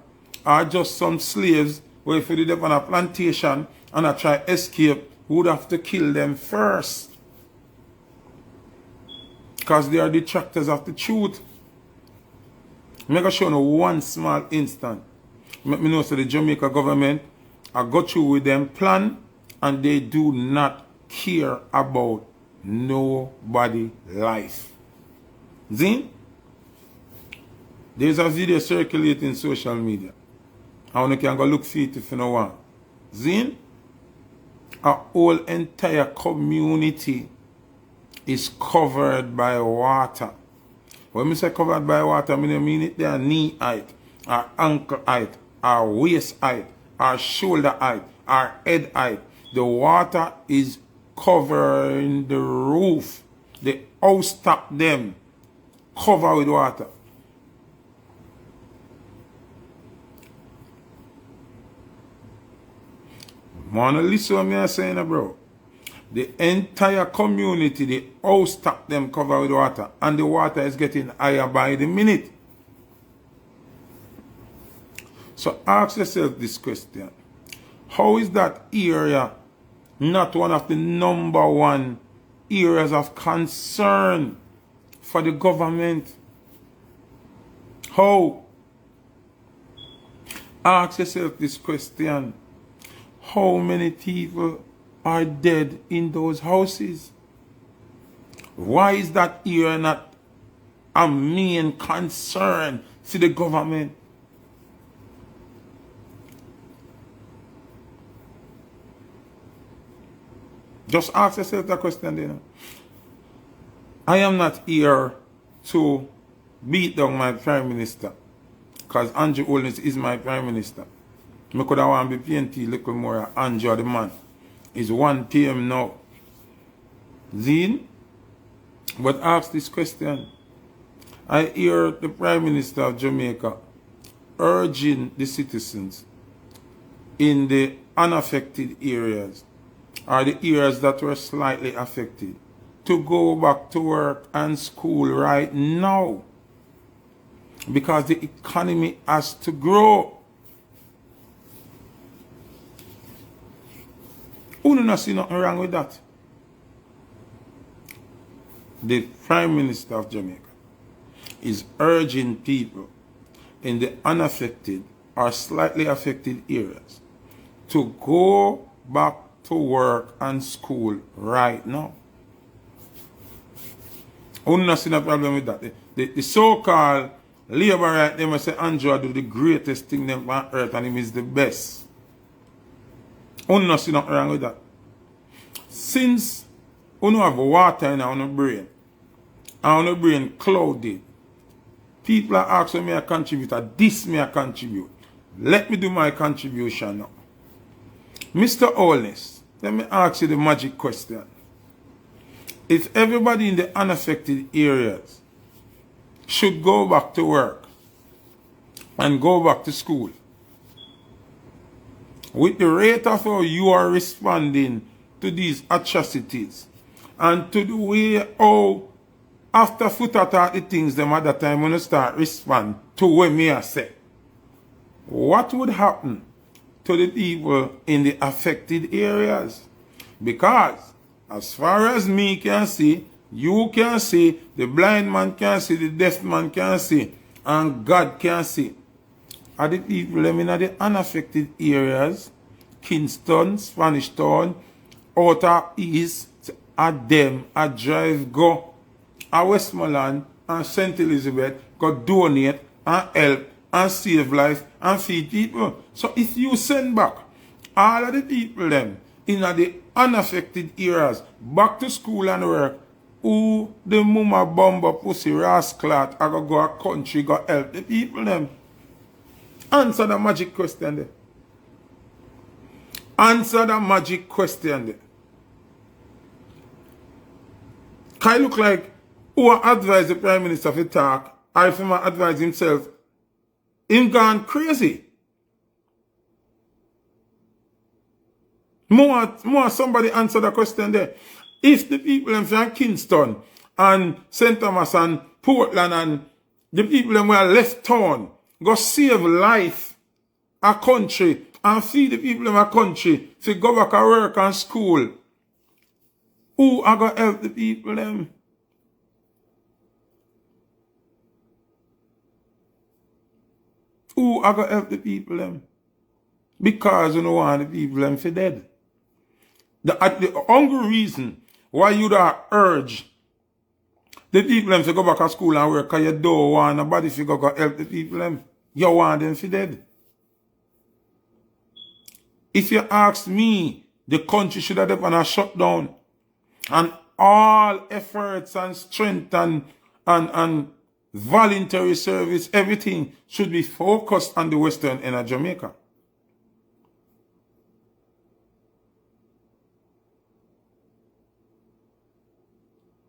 just some slaves where if they live on a plantation and I try escape, we would have to kill them first. Because they are detractors of the truth. I'm going to show you one small instant. Let me know so the Jamaica government, I go through with them plan and they do not care about nobody life. Zin? There's a video circulating in social media. And you can go look for it if you know want. Zin? A whole entire community is covered by water. When I say covered by water, I mean it there knee height, or ankle height, or waist height, or shoulder height, or head height. The water is covering the roof. The house top them covered with water. Wanna listen to what I'm saying, bro? The entire community, the house top them covered with water, and the water is getting higher by the minute. So ask yourself this question. How is that area not one of the #1 areas of concern for the government. How? Ask yourself this question. How many people are dead in those houses? Why is that here not a main concern to the government? Just ask yourself that question there. I am not here to beat down my Prime Minister, because Andrew Holness is my Prime Minister. I could have want to be painted a little more Andrew the man. It's 1 p.m. now. Zine? But ask this question. I hear the Prime Minister of Jamaica urging the citizens in the unaffected areas, or the areas that were slightly affected, to go back to work and school right now, because the economy has to grow. Who do not see nothing wrong with that? The Prime Minister of Jamaica is urging people in the unaffected or slightly affected areas to go back to work and school right now. Who do not see no problem with that? The so-called labor right, they must say Andrew do the greatest thing them on earth and him is the best. Who do not see nothing wrong with that? Since you have water in our brain, and our brain clouded, people are asking me to contribute, or this me to contribute. Let me do my contribution now. Mr. Holness, let me ask you the magic question. If everybody in the unaffected areas should go back to work and go back to school, with the rate of how you are responding to these atrocities, and to the way how after Foota talk the things them at that time when you start respond to what me I say, what would happen to the people in the affected areas? Because as far as me can see, you can see, the blind man can see, the deaf man can see, and God can see. Are the people them in the unaffected areas, Kingston, Spanish Town, Outer East, at them, at Drive go, at Westmoreland, and St. Elizabeth, go donate, and help, and save life, and feed people. So if you send back all of the people them in the unaffected areas back to school and work, who the mama bomber pussy rascal I go a country go help the people them? Answer the magic question there. Answer the magic question there. Can look like who advise the Prime Minister to talk, or if he advise himself, him gone crazy. More somebody answer the question there. If the people from Kingston and St. Thomas and Portland and the people who are left town go save life, a country, and feed the people in a country to go back to work and school, who are going to help the people them? Who are going to help the people them? Because you don't want the people them to dead. The only reason why you don't urge the people them to go back to school and work, because you don't want nobody to go help the people them. You want them to dead. If you ask me, the country should have done a shutdown. And all efforts and strength and voluntary service, everything should be focused on the western end of Jamaica.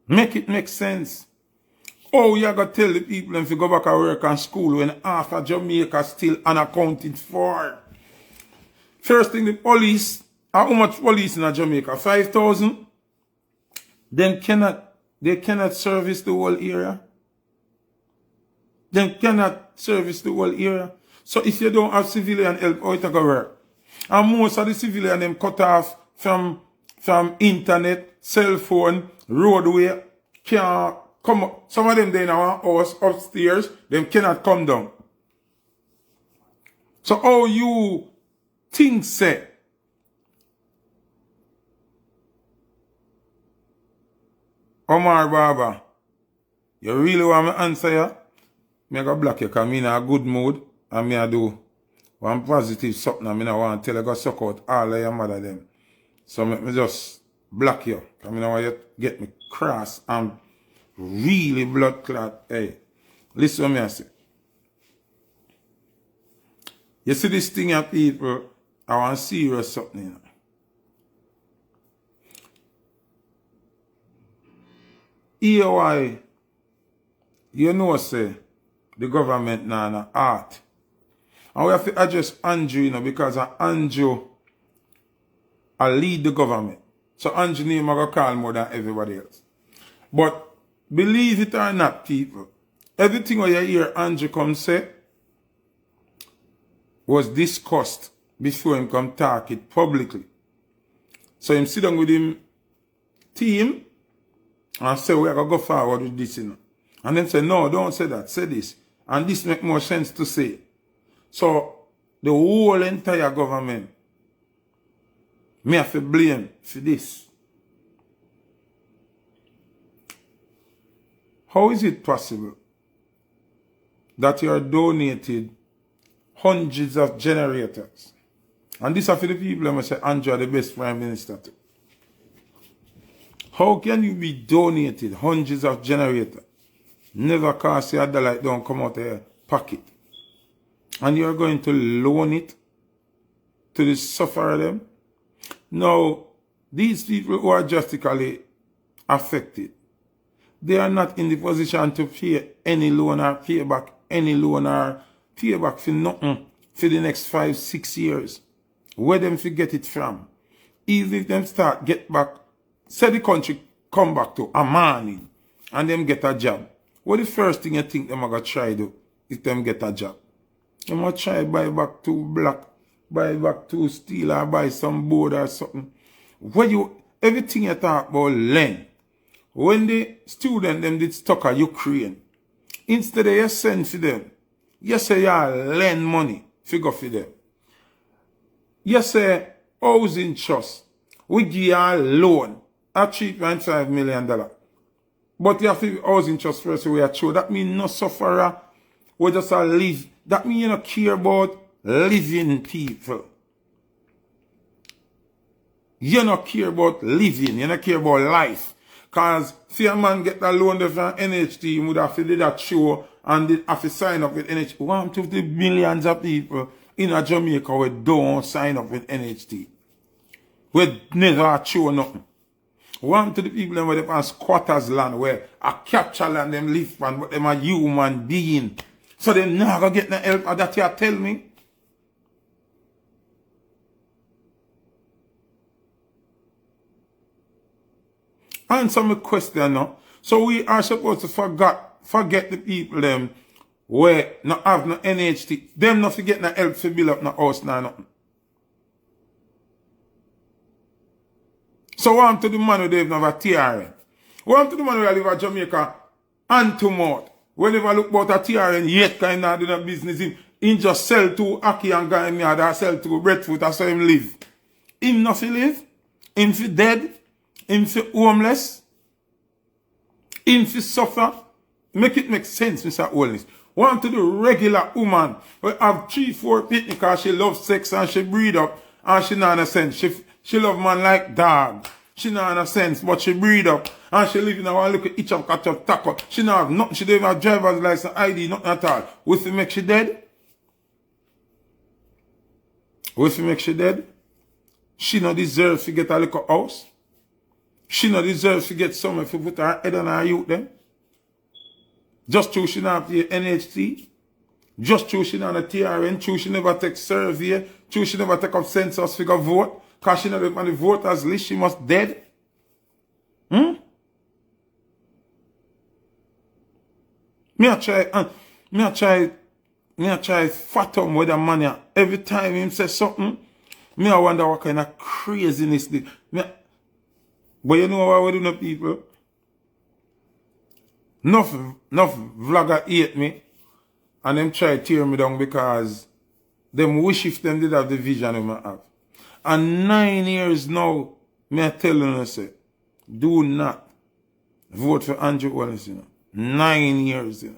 Make it make sense. Oh, you got to tell the people if you go back to work and school when half of Jamaica still unaccounted for. First thing, the police, how much police in Jamaica? 5,000? They cannot service the whole area. They cannot service the whole area. So if you don't have civilian help, how it go work? And most of the civilian them cut off from internet, cell phone, roadway, can't come up. Some of them they in our house upstairs, them cannot come down. So how you think say Omar Baba, you really want me answer you? Me go block you because me in a good mood and me I do one positive something and me not want to tell you go suck out all of your mother them. So me just block you because me not want you to get me cross and really blood clot. Hey, listen to me I say. You see this thing here, people, I want serious something. You know. Here why, you know, say, the government now in art. And we have to address Andrew, you know, because Andrew I lead the government. So Andrew name I go call more than everybody else. But believe it or not, people, everything what you hear Andrew come say was discussed before him come talk it publicly. So him sit down with him team and say we are going to go forward with this. You know. And then say, no, don't say that, say this. And this make more sense to say. So the whole entire government, me have to blame for this. How is it possible that you are donated hundreds of generators? And this are for the people who say Andrew the best prime minister too. How can you be donated hundreds of generators? Never cost you a dollar, it don't come out of your pocket. And you're going to loan it to the sufferer them? Now, these people who are drastically affected, they are not in the position to pay any loan or pay back any loan or pay back for nothing for the next 5-6 years. Where them to get it from? Even if them start get back, say the country come back to a morning and them get a job. What the first thing you think them are going to try do if them get a job? Them going to try buy back 2 block, buy back 2 steel or buy some board or something. Everything you talk about learn. When the student them did stuck at Ukraine, instead of you send for them, you say you lend money, figure for them. You say housing trust, we give you a loan at $3.5 million. But you have to housing trust first we are true. That means no sufferer, we just live. That means you don't care about living people. You don't care about living, you don't care about life. Because if a man get a loan from NHT, he would have to do that show and have to sign up with NHT. 150 millions of people in a Jamaica who don't sign up with NHT. We never show nothing. One to the people where they pass squatters land where a capture land them live from, but them a human being. So they never get no help. That you tell me. Answer my question now. So we are supposed to forget the people them where not have no NHT. Them not forget no help to build up no house now nothing. So what to the man who they have a TRN? What to the man who live in Jamaica and to mouth? We never look about a TRN yet kind of do no business. He just sell to Aki and guy in the other sell to breadfruit, that's how him live. Him not live? Him fi dead? Him fi homeless? Him fi suffer? Make it make sense, Mr. Holness. Want to the regular woman who have 3-4 picnic because she loves sex and she breed up and she not in a sense. She love man like dog. She not in a sense, but she breed up and she live in a one little each of cut of taco. She not have nothing. She don't have driver's license, ID, nothing at all. What if you make she dead? What if you make she dead? She not deserve to get a little house. She not deserve to get somewhere to put her head on her youth then. Just true she not pay NHT. Just true she not a TRN. True she never take survey. True she never take up census figure vote. Because she not on the voters list. She must dead. Me a try fathom with the man. Every time him say something, me I wonder what kind of craziness this. But you know what we do, no people? Enough vlogger hate me and them try to tear me down because them wish if them did have the vision I have. And 9 years now, me I tell you, say, do not vote for Andrew Wallace, 9 years, You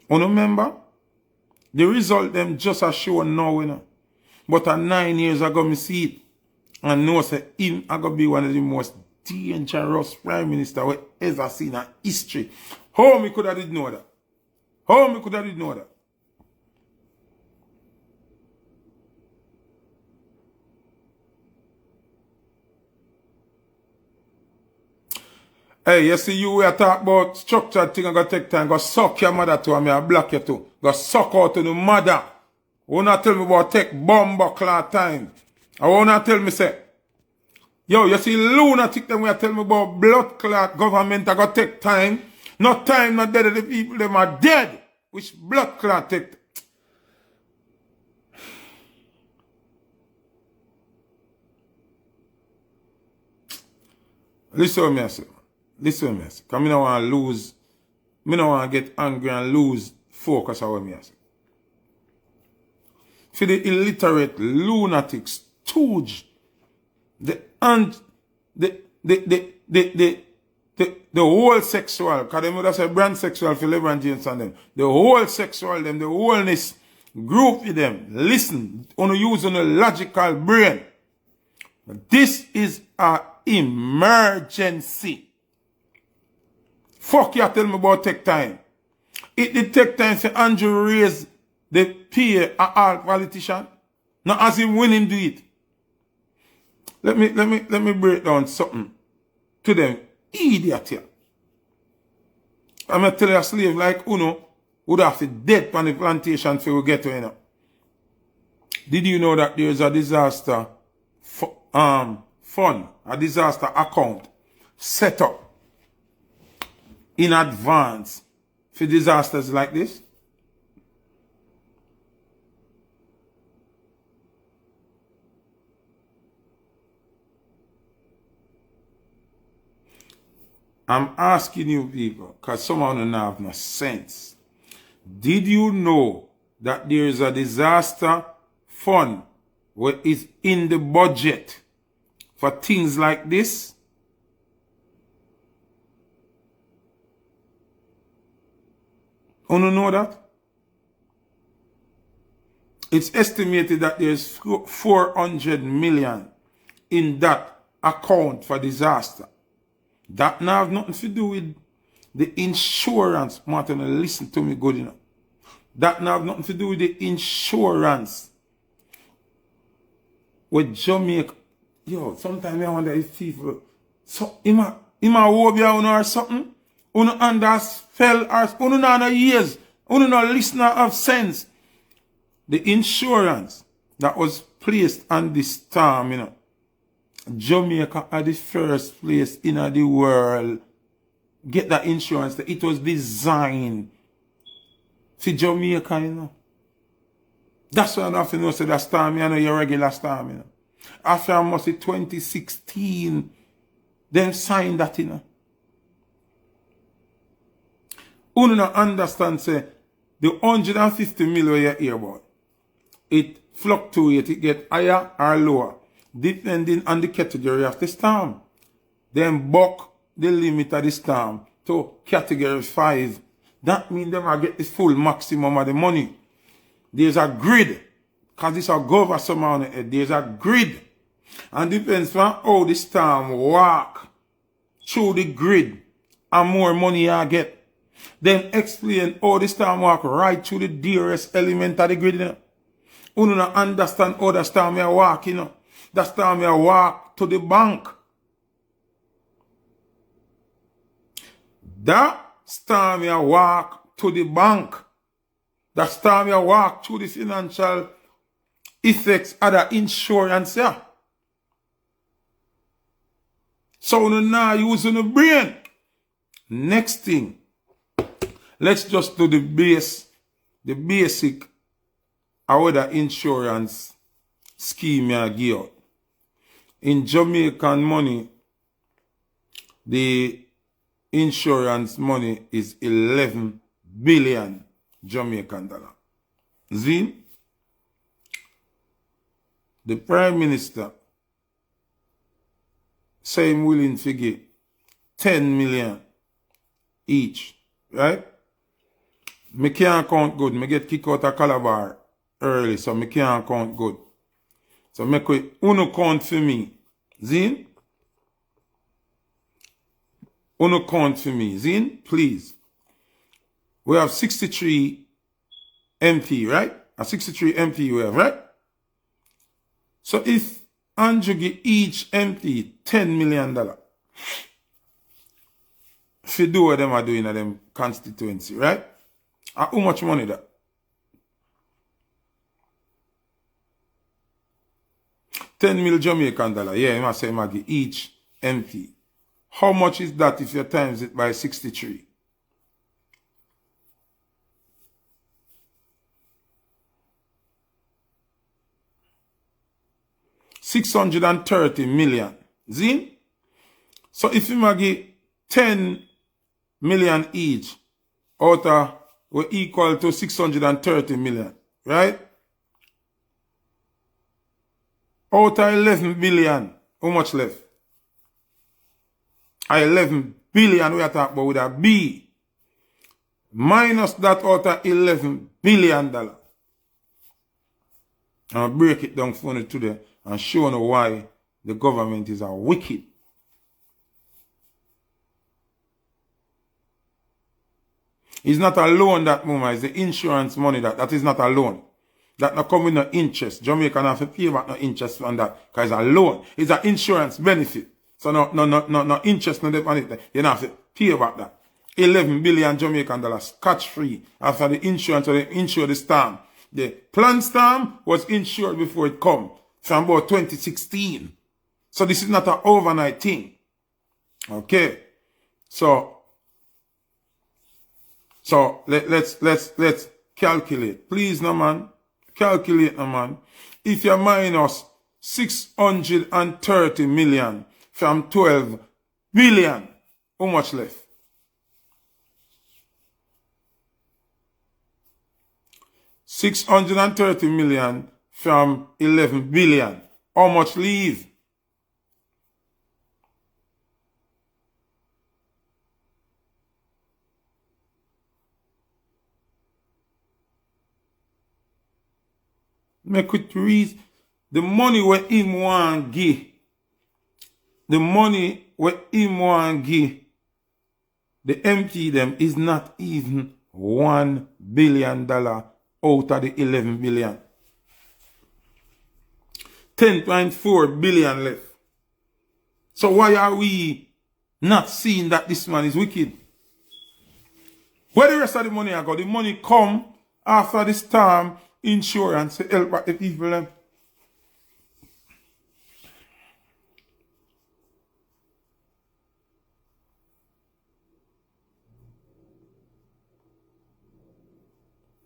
remember? The result them just a show now, But at 9 years ago, me see it. And know say him I gonna be one of the most dangerous prime minister we ever seen in history. How me could have did know that? How me could have did know that? Hey, you see you we are talk about structured thing, I gotta take time, go suck your mother too, and me I block you too. Go suck out to the mother. Wanna tell me about take bomb clock time. I wanna tell me say, yo, you see lunatic them we are tell me about blood clot government I gotta take time. No time, not dead, the people them are dead. Which blood clot take? Listen to me, I say. Listen to me, I say. Because I don't want to lose, I don't want to get angry and lose focus of what I say. For the illiterate, lunatic, stooge, the whole sexual, because they would say brand sexual for LeBron James and them. The whole sexual, them, the wholeness group with them. Listen, on use on a logical brain. This is an emergency. Fuck you tell me about take time. It did take time for Andrew raise the pay a all politician. Not as him when him do it. Let me break down something to them idiot here. I'm gonna tell you a slave like Uno would have to dead on the plantation for we get to Did you know that there is a disaster fund, a disaster account set up in advance for disasters like this? I'm asking you people, because some of them have no sense. Did you know that there is a disaster fund where it's in the budget for things like this? You don't know that? It's estimated that there's 400 million in that account for disaster. That now have nothing to do with the insurance. Martin, listen to me good enough. That now have nothing to do with the insurance. With Jamaica. Yo, sometimes I wonder if people, so, ima wobia or something, uno underspell or uno no years, uno no listener of sense. The insurance that was placed on this storm, Jamaica are the first place in the world get that insurance. It was designed for Jamaica, That's why I have to know, say that storm, your regular storm, After I must say 2016, them signed that, You don't understand, say, the 150 million you hear about, it fluctuates, it get higher or lower, depending on the category of the storm. Then buck the limit of the storm to category 5. That means them will get the full maximum of the money. There's a grid, because this will go over some on the head. There's a grid. And depends on how the storm walk through the grid and more money you get. Then explain how the storm walk right through the dearest element of the grid. You don't understand how the storm will walk, The storm will walk to the bank. That storm will walk to the bank. That storm will walk through the financial effects of the insurance. Yeah. So you now using the brain. Next thing, let's just do the basic how the insurance scheme you give out. In Jamaican money, the insurance money is 11 billion Jamaican dollar. See? The Prime Minister say him willing to give 10 million each, right? Me can't count good. Me get kicked out of Calabar early, so me can't count good. So make we uno count for me. Zin? Uno count for me. Zin, please. We have 63 MP, right? A 63 MP we have, right? So if Andrew give each MP $10 million, if you do what them are doing at them constituency, right? And how much money that? $10 million Jamaican dollar. Yeah, you must say Maggie each MP. How much is that if you times it by 63? $630 million. Zin? So if you Maggie 10 million each, out of we equal to 630 million, right? Out of 11 billion, how much left? 11 billion we are talking about with a B. Minus that out of $11 billion. I'll break it down for you today and show you why the government is a wicked. It's not a loan that moment, it's the insurance money that is not a loan. That not come with no interest. Jamaica have to pay back no interest on that. Because it's a loan. It's an insurance benefit. So no interest on it. You don't have to pay back that. 11 billion Jamaican dollars scotch free after the insurance or they insure the storm. The plant storm was insured before it come from about 2016. So this is not an overnight thing. Okay. So let's calculate. Please, no man. Calculate, no man. If you minus 630 million from 12 billion, how much left? 630 million from 11 billion. How much leave? Make it read the money where him want give. The money where him want give. The empty them is not even $1 billion out of the 11 billion. 10.4 billion left. So why are we not seeing that this man is wicked? Where the rest of the money I got? The money come after the storm. Insurance to help back the people.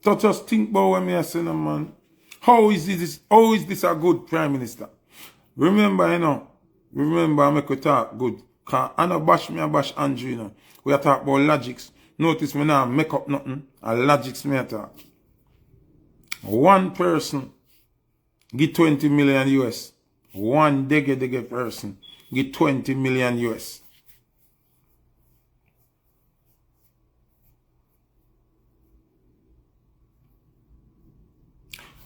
So just think about what me say, man. How is this a good Prime Minister? Remember, I make you talk good. Cause I no bash me, I bash Andrew, We are talk about logics. Notice me now make up nothing. And logics me talk. One person get 20 million US. One dege person get 20 million US.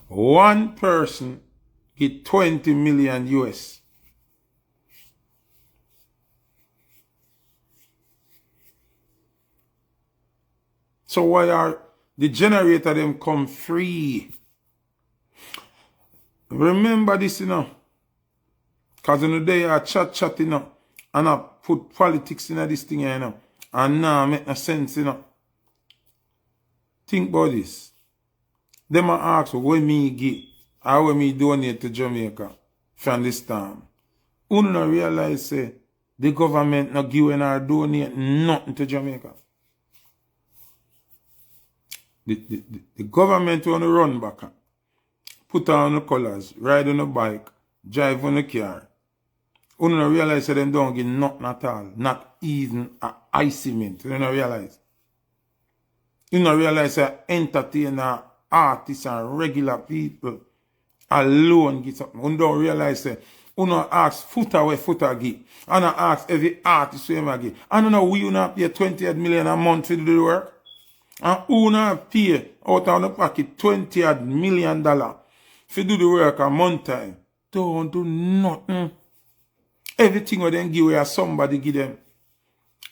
One person get 20 million US. So why are the generator them come free? Remember this, Because in the day I chat, and I put politics in this thing, and now make no sense, Think about this. Them I ask what me give, or what me donate to Jamaica from this time. You don't realize, say, the government not giving or donate nothing to Jamaica. The government want to run back, put on the colors, ride on a bike, drive on a car, You don't realize that them don't get nothing at all. Not even a ice cement. You don't realize. You don't realize that entertainer, artists and regular people alone get something. You don't realize that you don't ask Foota where Foota get. And I ask every artist where I get. And you know we not pay 20 million a month to do the work. And who not pay out of the pocket $20 million to do the work a month time. Don't do nothing. Everything where them give where somebody give them.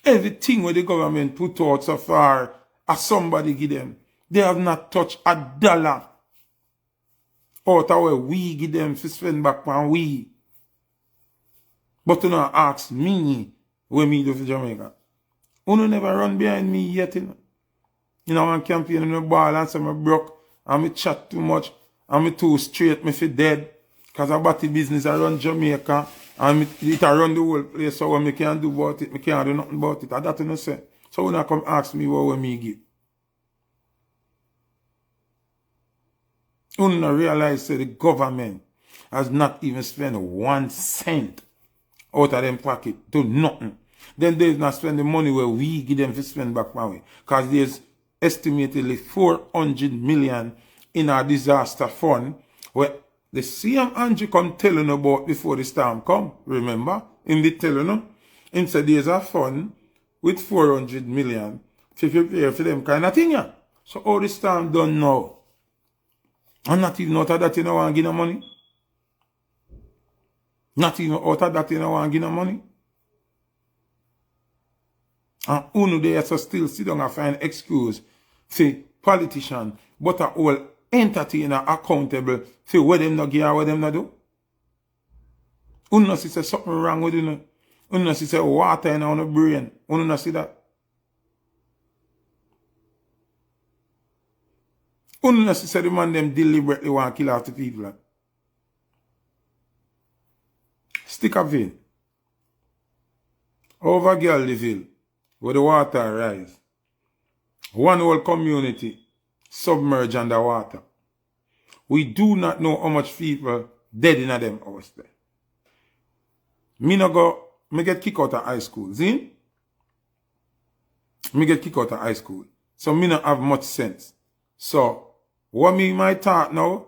Everything where the government put out so far, somebody give them. They have not touched a dollar out of where we give them to spend back on we. But you know, ask me where me do for Jamaica. You never run behind me yet, you know. You know, I'm campaigning in the ball and say I'm broke, and I chat too much, and I'm too straight, me feel dead. Because I bought the business, I run Jamaica, and it run the whole place, so what I can't do about it, I can't do nothing about it. And that's what I say. So when I come ask me what me give. You don't realize that the government has not even spent 1 cent out of them pocket to nothing. Then they've not spend the money where we give them to spend back my way. Because there's estimatedly 400 million in our disaster fund where the same Andrew come telling about before the storm come. Remember? In the telling them. Him said there's a fund with 400 million to prepare for them kind of thing. Yeah? So all the storm done now. And not even out of that you know want to give no money. Not even out of that you know want to give no money. And uno there so still sit down and find excuse for politician, but a whole entertainer accountable for what them not give or what them not do. Uno see say something wrong with you. Uno see say water in our brain. Uno not see that. Uno not see say the man them deliberately want to kill off the people. Stick up in. Over Galdeville, where the water rise. One whole community submerged underwater. We do not know how much people dead in them house there. Me get kicked out of high school. See? Me get kicked out of high school. So me not have much sense. So, what me might talk now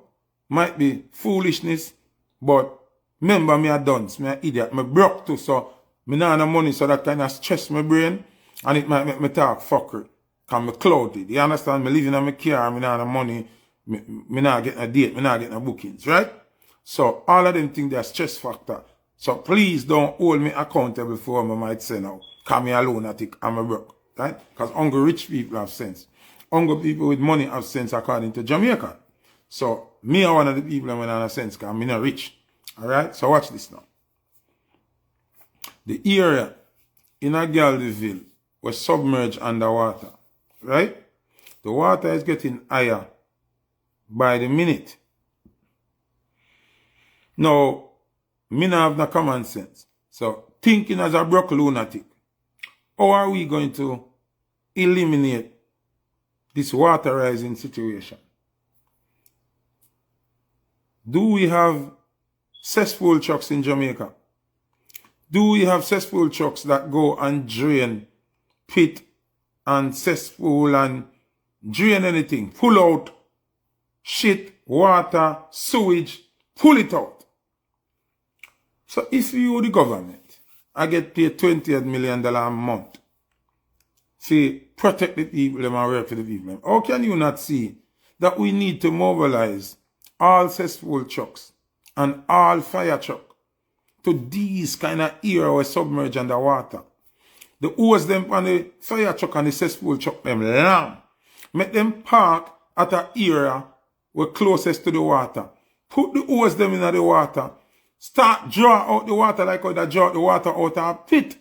might be foolishness, but remember me a dunce, me a idiot, me broke too, so me not have no money, so that kind of stress my brain, and it might make me talk fuckery. Cause me clouded. You understand? Me living in my car, me not have no money, me not get a date, me not get no bookings, right? So all of them think they're stress factor. So please don't hold me accountable for what I might say now. Cause me alone I think I'm a broke. Right? Because only rich people have sense. Only people with money have sense according to Jamaica. So me are one of the people that have sense because I'm not rich. Alright? So watch this now. The area in a Galdeville was submerged underwater. Right? The water is getting higher by the minute. Now, me not have no common sense. So, thinking as a broke lunatic, how are we going to eliminate this water rising situation? Do we have cesspool trucks in Jamaica? Do we have cesspool trucks that go and drain pit and cesspool and drain anything? Pull out shit, water, sewage, pull it out. So if you, the government, I get paid $20 million a month to protect the people and work for the people, how can you not see that we need to mobilize all cesspool trucks and all fire trucks to these kind of area where submerged underwater? The hose them on the fire truck and the cesspool truck them long. Make them park at an area where closest to the water. Put the hose them in the water. Start draw out the water like how they draw the water out of a pit.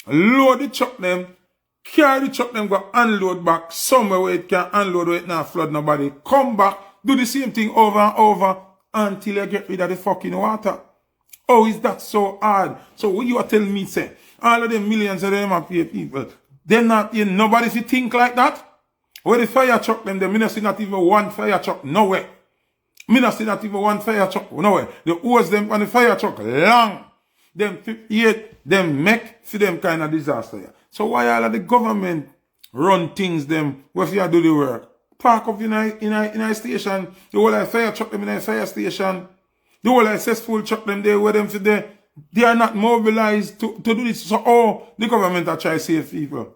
Load the truck them. Carry the truck them, go unload back somewhere where it can unload where it not flood nobody. Come back, do the same thing over and over until you get rid of the fucking water. Oh, is that so hard? So what you are telling me, say, all of them millions of them are pay people, they're not in nobody if you think like that? Where the fire truck them, me not see not even one fire truck, nowhere. Me not see not even one fire truck, nowhere. The hose them on the fire truck, long. them 58, them make for them kind of disaster. Yeah. So why all of the government run things them where you do the work? Park up in a station, the whole of fire truck them in a fire station, the whole of cesspool truck them there where them for there. They are not mobilized to do this. So the government are trying to save people.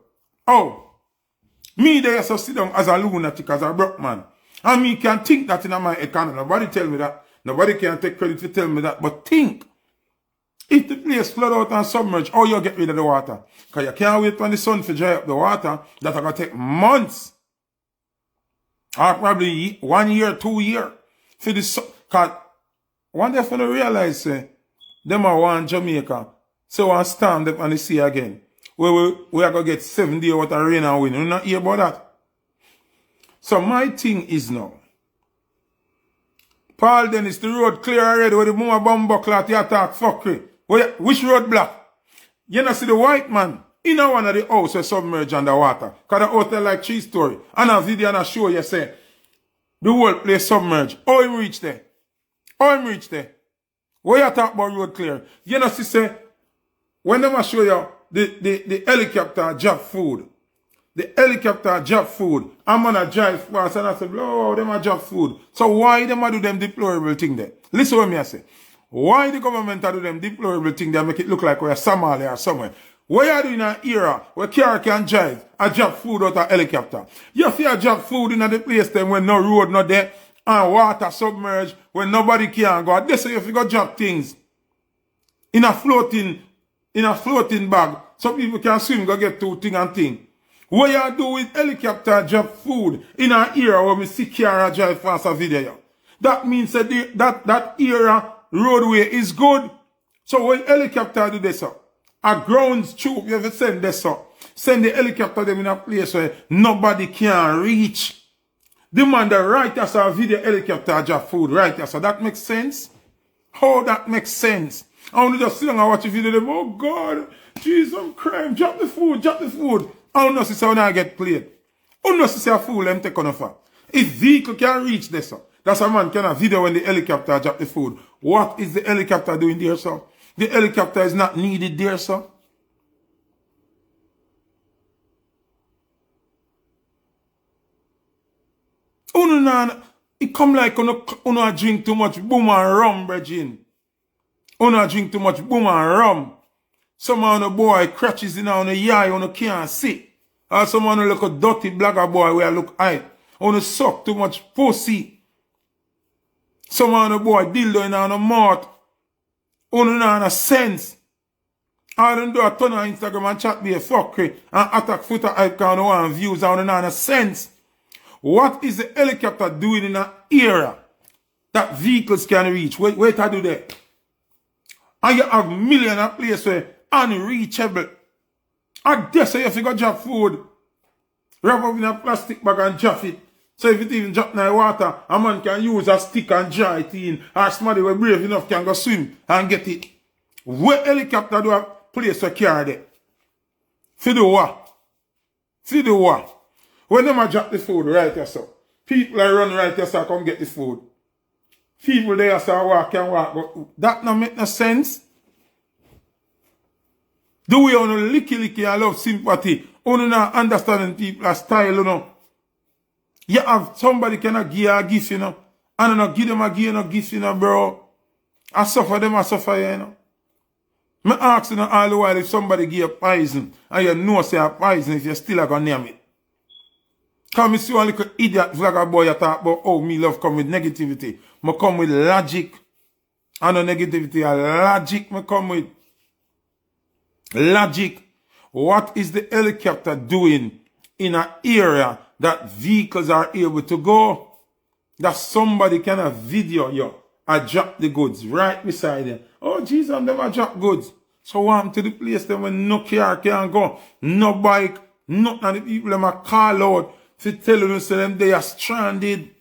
Me there so sit down as a lunatic, as a broke man. And me can think that in my economy. Nobody tell me that. Nobody can take credit to tell me that. But think. If the place flood out and submerge, how you get rid of the water? Because you can't wait for the sun to dry up the water. That's going to take months. Or probably 1 year, 2 years. For the sun. Because one day for the realize, them are one Jamaica. So one storm them on the sea again. We are going to get 7 days worth of rain and wind. We're not hear about that. So my thing is now. Paul Dennis, the road clear already where the mama bomb buckler at the attack fuckery. Which road block? You know see the white man in one of the house submerged underwater. Because the house like cheese story. And a video and a show you say the whole place submerged. How him reach there? How him reach there? Where you talk about road clear? You know see say when them show you the helicopter drop food. The helicopter drop food. I'm gonna drive fast and I say, oh, them a drop food. So why them a do them deplorable thing there? Listen what me I say. Why the government a do them deplorable thing there make it look like we're Somalia or somewhere? Why are you in an era where car can drive a drop food out of helicopter? You see a drop food in the place then when no road not there and water submerged when nobody can go. They say if you go drop things in a floating bag, some people can swim go get two thing and thing. What you do with helicopter drop food in an era where we see car drive faster video? That means that era roadway is good. So when helicopter do this up, a ground troop, you have to send this up. Send the helicopter them in a place where nobody can reach. The man that right as a video helicopter drop food, right as so that makes sense? How that makes sense? I want to just sit down and watch a video them, oh God, Jesus crime, drop the food, drop the food. I don't know if when I get played. I don't know if a fool them take on a far. If vehicle can reach this, that's a man can have video when the helicopter drop the food. What is the helicopter doing there, sir? The helicopter is not needed there, sir. It come like uno drink too much boom and rum, brethren. Uno drink too much boom and rum. Some of the boy crutches in on the eye, on can't sit. Or some of the look a dirty blagger boy where I look high. On suck too much pussy. Some of the boy dildo in on the mouth. On a sense. I don't do a ton of Instagram and chat be a fuckery and attack Foota icon on views on a sense. What is the helicopter doing in an era that vehicles can reach? Wait I do that. And you have millions of places where unreachable. I dare say if you got drop food, wrap up in a plastic bag and drop it. So if it even drop in the water, a man can use a stick and dry it in. Or somebody who brave enough can go swim and get it. Where helicopter do a place to carry that? For the what? For the what? When them a drop the food right here so, people are run right here so come get the food. People there so walk and walk, but that not make no sense. The way on licky and love sympathy, on not understanding people's style, you know. You have somebody cannot give a gift, you know, and not give them a gift, you know, bro. I suffer them, I suffer, you know. Me ask you all the while if somebody give you poison, and you know say a poison if you still are gonna name it. Because me see one little idiot vlogger boy you talk about, oh, me love come with negativity. Me come with logic. And no negativity, a logic me come with. Logic. What is the helicopter doing in an area that vehicles are able to go? That somebody can have video you. I drop the goods right beside them. Oh, Jesus, them I drop goods. So I'm to the place them when no car can go. No bike. None of the people them are call out to tell them so them they are stranded.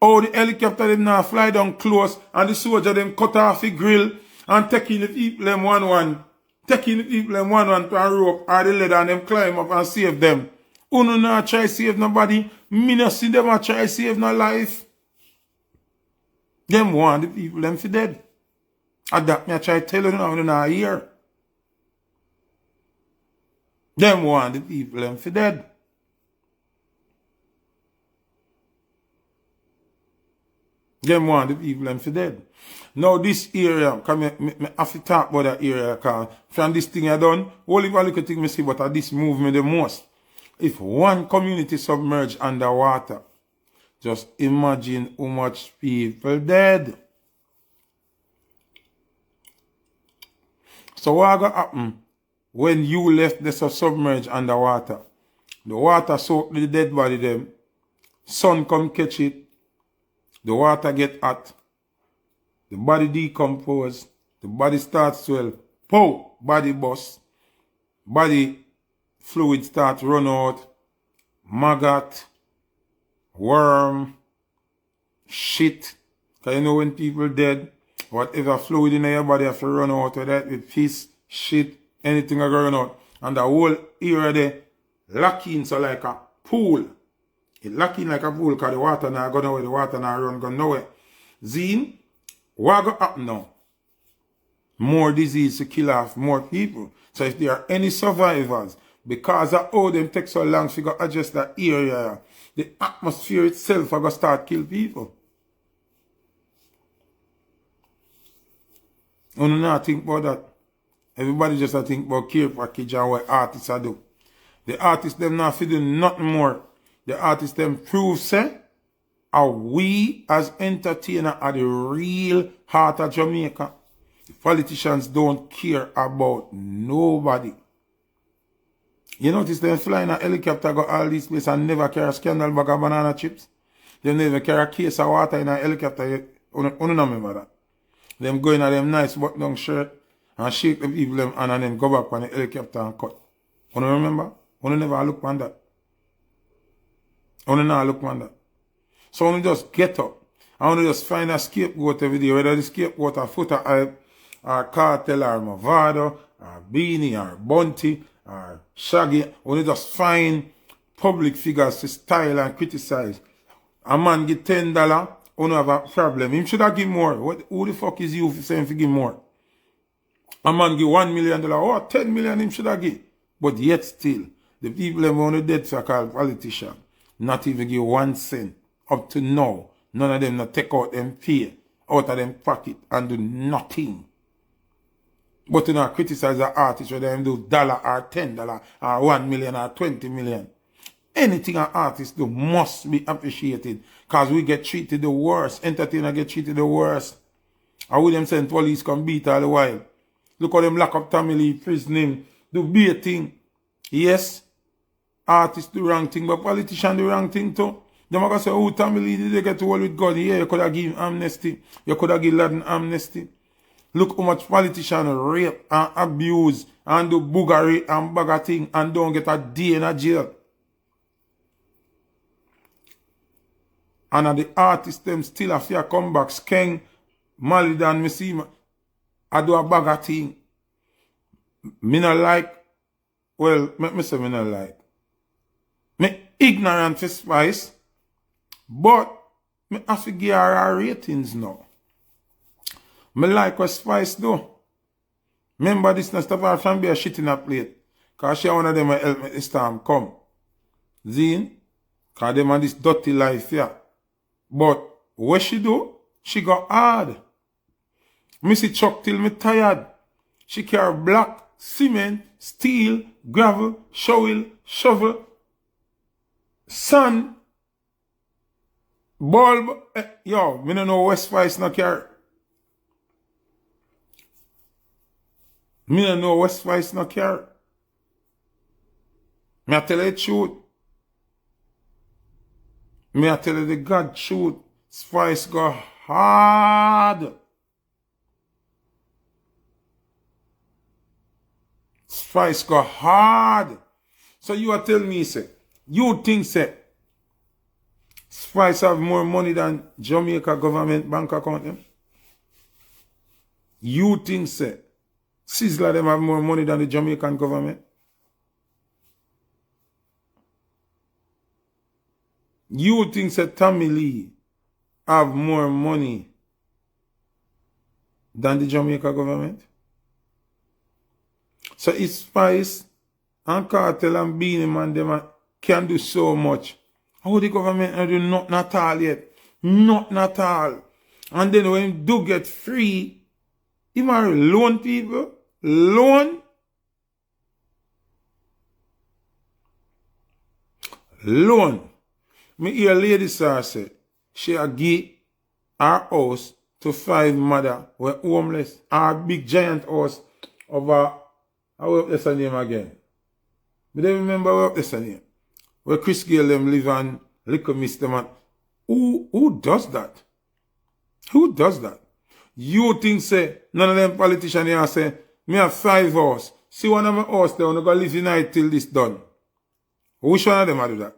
Oh, the helicopter them now fly down close and the soldier them cut off the grill and taking the people them one. Taking the people them one to a rope or the ladder and them climb up and save them. Uno not try save nobody. Me not see them a try save no life. Them want the people them for dead. And that me I try to tell you now, you not hear. Them want the people them for dead. Them want the people them for dead. Now this area, come me have to talk about that area, cause from this thing I done, only one little thing me see, but this move me the most. If one community submerged underwater, just imagine how much people dead. So what gonna happen when you left this submerged underwater? The water soak the dead body them, sun come catch it, the water get hot, the body decompose, the body starts swell, pow, body bust, body fluid start run out, maggot, worm, shit. Cause you know when people dead, whatever fluid in your body have to run out of that with piss, shit, anything are going out. And the whole area there lock in so like a pool. It lock in like a pool because the water now go nowhere, the water now run go nowhere. Zine, what go happen now? More disease to kill off more people. So if there are any survivors, because of how them take so long to go adjust that area, the atmosphere itself are going to start kill people. You don't know think about that. Everybody just think about care package and what artists are do. The artists them not do nothing more. The artists them prove say, are we as entertainers are the real heart of Jamaica. The politicians don't care about nobody. You notice them flying a helicopter go all these places and never carry a scandal bag of banana chips. They never carry a case of water in a helicopter. You don't remember that. Them go in a them nice button-down shirt and shake the people them and then go back on the helicopter and cut. You don't remember? You never look on that. You never look on that. So you just get up. I want to just find a scapegoat every day, whether the scapegoat are Foota or Kartel or Movado or Beanie or Bunty or Shaggy. When you just find public figures to style and criticize. A man get $10, you have a problem. Him should have give more. Who the fuck is you saying to give more? A man give $1 million, or 10 million him should have give. But yet still, the people them on the dead so called politicians not even give 1 cent. Up to now, none of them not take out them pay out of them pocket and do nothing. But you not criticize the artist whether them do $1 or $10 or 1 million or 20 million. Anything an artist do must be appreciated. Because we get treated the worst. Entertainers get treated the worst. And with them send police come beat all the while. Look how them lock up Tommy Lee, prison him, do be a thing. Yes, artists do wrong thing, but politicians do wrong thing too. Them are going to say, oh, Tommy Lee did they get to hold with God? Yeah, you could have given him amnesty. You could have given Laden amnesty. Look how much politicians rape and abuse and do boogery and bugger thing and don't get a day in a jail. And the artists them still have to come back. Skeng, Malidan, me see, I do a bugger thing. Me not like, well, me say me not like. Me ignorant for Spice, but me have to give her ratings now. Me like what Spice do. Remember this not stuff her from be a shit in a plate. Cause she one of them will help me this time come. Zine? Cause them have this dirty life here. But what she do? She got hard. Me see Chuck till me tired. She carry block, cement, steel, gravel, shovel, sand, bulb. Yo, me no know West Spice no carry. Me no know West Spice no carry. Me I tell you the truth. Me I tell you the God truth. Spice go hard. Spice go hard. So you are telling me, say, you think, say, Spice have more money than Jamaica government bank account them? You think, say, Sizzler them have more money than the Jamaican government? You think, say, Tommy Lee have more money than the Jamaica government. So it's Spice and Kartel and Beanie Man them can do so much. How the government not do nothing at all yet. Nothing at all. And then when you do get free, you might loan people. Loan. Me hear lady sir say she a give her house to 5 mother who are homeless. Our big giant house over, I hope that's her name again. But I remember what that's her name. Where Chris Gale them live and Little Miss them and who does that? Who does that? You think say none of them politicians here say me have 5 house. See one of my house there, I'm gonna live in night till this done. Which one of them do that?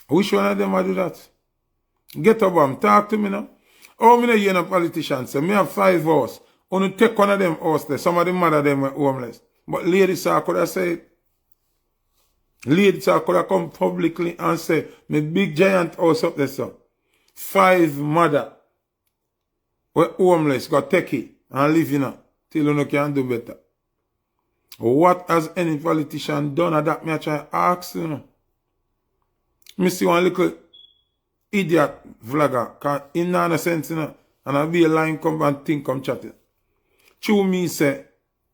Which one of them do that? Get up, talk to me now. Oh, me no hear no politician say, me have 5 house. Only take one of them house there. Some of them mother them were homeless. But lady sir could have said, lady sir could have come publicly and say, me big giant house up there, sir. 5 mother were homeless, got take it and live in it till you can do better. What has any politician done? And that me I try to ask you know. Me see one little idiot vlogger, cause in no sense, you know, and I be a line come and think come chatting. True me say,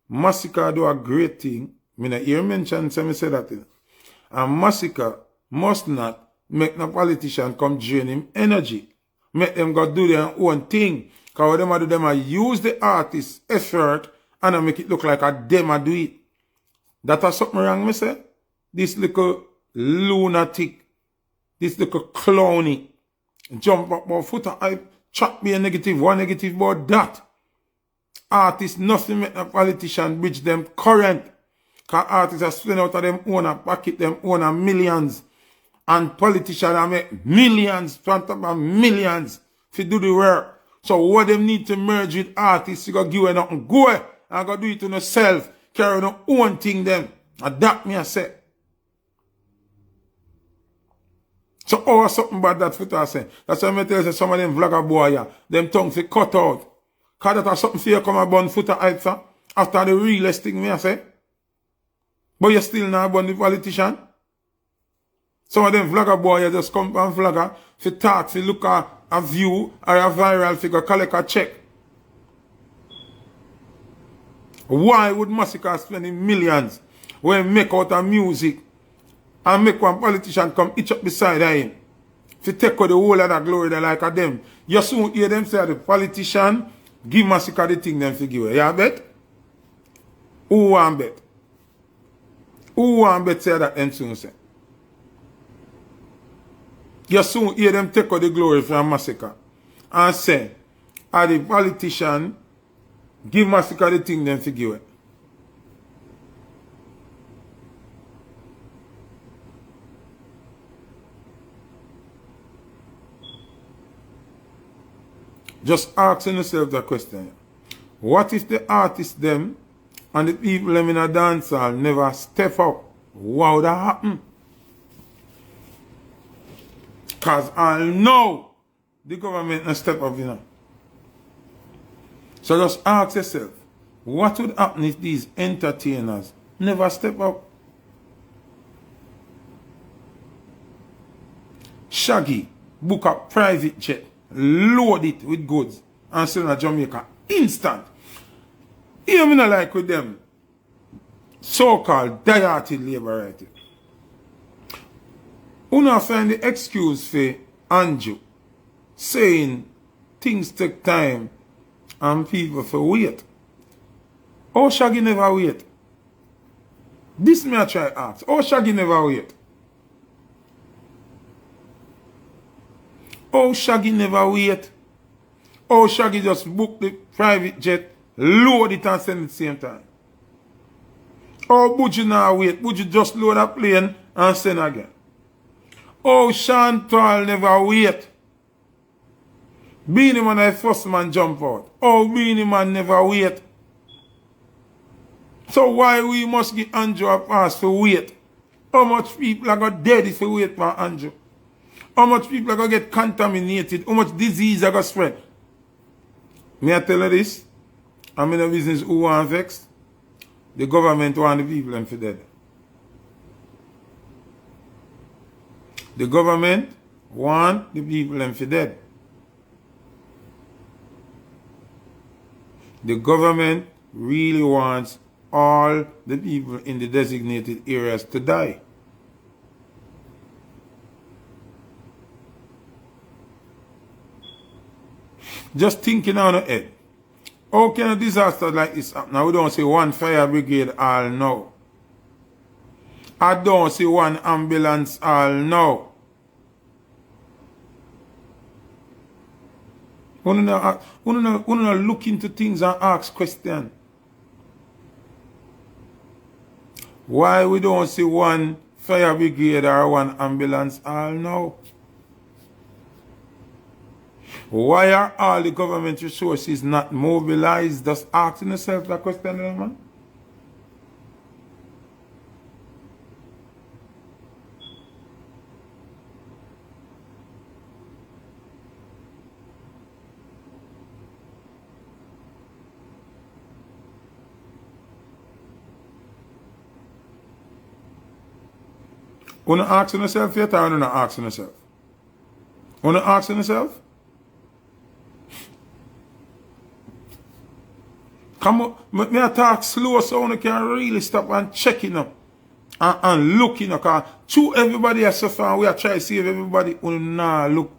Massacre do a great thing. Me not hear mention say me say that thing. And Massacre must not make no politician come drain him energy. Make them go do their own thing. Cause what them do, them a use the artist's effort and I make it look like a them a do it. That a something wrong, me say? This little lunatic, this little clowny, jump up my foot and I chat me a negative, one negative about that. Artists, nothing make a politician bridge them current. Cause artists are spending out of them own pocket, them own millions. And politicians are make millions, millions to do the work. So what them need to merge with artists, you gotta give them nothing, go and go do it to yourself, carry your own thing them. And that me I say. So oh something bad that Foota say. That's why I tell you some of them vlogger boy here, them tongue fi cut out. Cause that has something for you come about Foota heights after the realest thing me I say. But you still not about the politician. Some of them vlogger boy here just come and vlogger fi talk, fi look at a view or a viral figure, collect a check. Why would Massacre spending millions when make out of music and make one politician come each up beside him? If you take out the whole of that glory they like of them, you soon hear them say the politician give Massacre the thing them figure. You bet? Who want bet? Who want bet say that them soon say? You soon hear them take out the glory from Massacre and say, are the politician give Massacre the thing them figure. Just asking yourself that question. What if the artists them and the people them in a dance hall never step up? What would that happen? Because I know the government not step up, you know. So just ask yourself, what would happen if these entertainers never step up? Shaggy book a private jet, load it with goods, and send to Jamaica instant. Hear me not like with them so-called die-hearted labor right here. Una find the excuse for Andrew saying things take time and people for wait. Oh, Shaggy never wait. This me I try ask. Oh, Shaggy never wait. Oh, Shaggy never wait. Oh, Shaggy just book the private jet, load it and send it at the same time. Oh, Buju now wait. Buju just load a plane and send again. Oh, Chantal never wait. Beanie Man the first man jump out. Oh, Beanie Man never wait. So why we must give Andrew a pass for wait? How much people are got dead if we wait for Andrew? How much people are going to get contaminated? How much disease are going to spread? May I tell you this? I'm in a business who want vex. The government want the people them for dead. The government want the people them for dead. The government really wants all the people in the designated areas to die. Just thinking on the head. How can a disaster like this happen? Now we don't say one fire brigade all now. I don't see one ambulance all now. We don't look into things and ask questions. Why we don't see one fire brigade or one ambulance all now? Why are all the government resources not mobilized? Just asking yourself that question, man. You not asking yourself yet, or you not asking yourself? You not asking yourself? Come on, me I talk slow so you can really stop and checking up and looking up. Because true, everybody has suffered and we are trying to save everybody. You nah look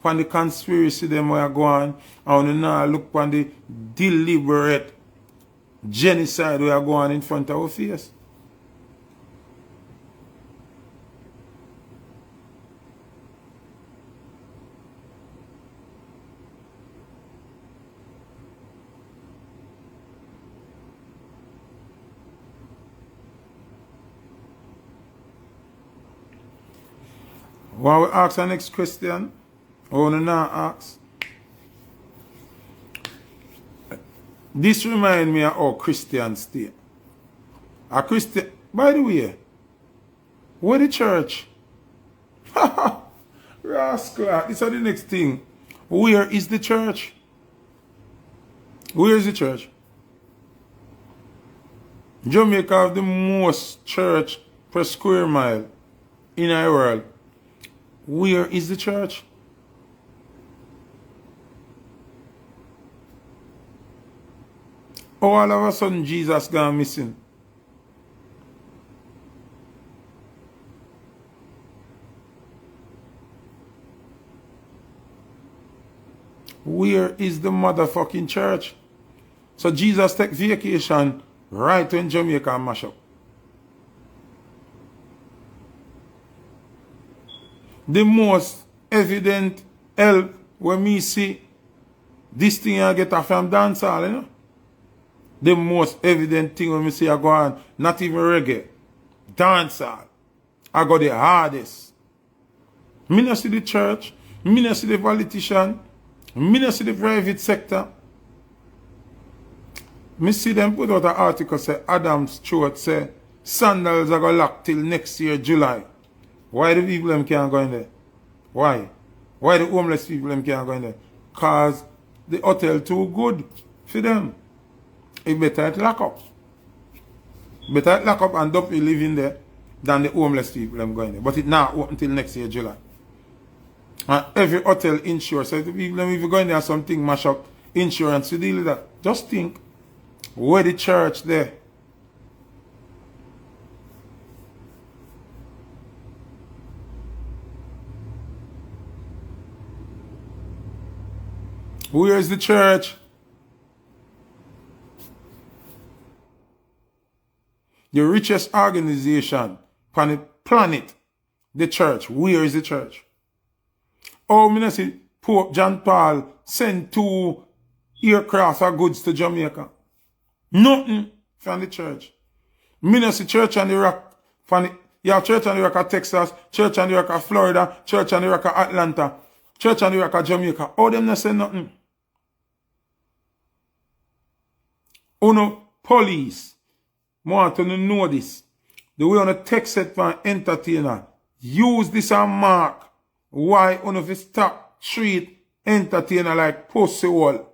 on the conspiracy them where go on, and you nah look on the deliberate genocide where go on in front of our face. When we ask the next question, or we not ask. This reminds me of our Christian state. A Christian, by the way, where the church? Rascal, this is the next thing. Where is the church? Where is the church? Jamaica have the most church per square mile in our world. Where is the church? All of a sudden Jesus gone missing. Where is the motherfucking church? So Jesus take vacation right when Jamaica mash up. The most evident help when me see this thing I get from dancehall, you know? The most evident thing when me see I go on, not even reggae, dancehall. I got the hardest. Me not see the church, me not see the politician, me not see the private sector. Me see them put out an article say Adam's throat say sandals are going to lock till next year July. Why the people them can't go in there? Why? Why the homeless people them can't go in there? Because the hotel too good for them. It better it lock up. Better it lock up and don't be living there than the homeless people them going there. But it not open until next year July. And every hotel insures. So the people them if you go in there something mash up insurance to deal with that. Just think where the church there. Where is the church? The richest organization on the planet, the church. Where is the church? Oh, I see Pope John Paul sent 2 aircraft of goods to Jamaica. Nothing from the church. I see church on the rock. Church on the rock of Texas, church on the rock of Florida, church on the rock of Atlanta, church on the rock of Jamaica. All them not say nothing. Uno police want to know this. The way on a text set for an entertainer. Use this and mark why you fi stop treat entertainer like pussy wall.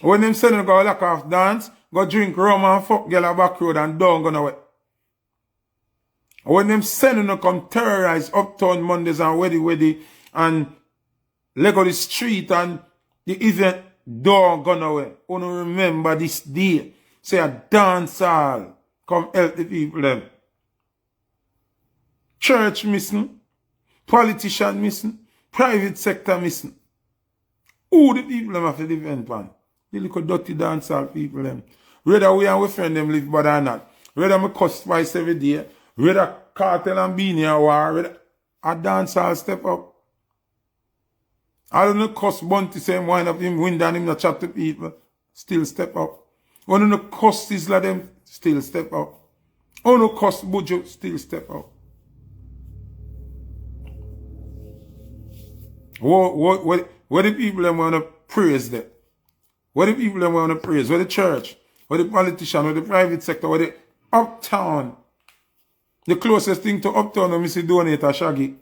When them send you go lock off dance, go drink rum and fuck girl a back road and don't go nowhere. When them send you come terrorize Uptown Mondays and Weddy and Lego the street and the event don't go nowhere. You remember this day. Say a dance hall. Come help the people them. Church missing. Politician missing. Private sector missing. Who the people them have to event on? The little dirty dance hall people them. Whether we and we friend them live bad or not. Whether me cuss twice every day. Whether Kartel and Beanie are war. Whether a dance hall step up. I don't know cuss Bunty same wind up him window and him not chat to people. Still step up. When you cuss Sizzla them, still step up. When you cuss Buju, still step up. What the people them want to praise that? What the people them want to praise? What the church? What the politician? What the private sector? What the uptown? The closest thing to uptown is Missy Donator, Shaggy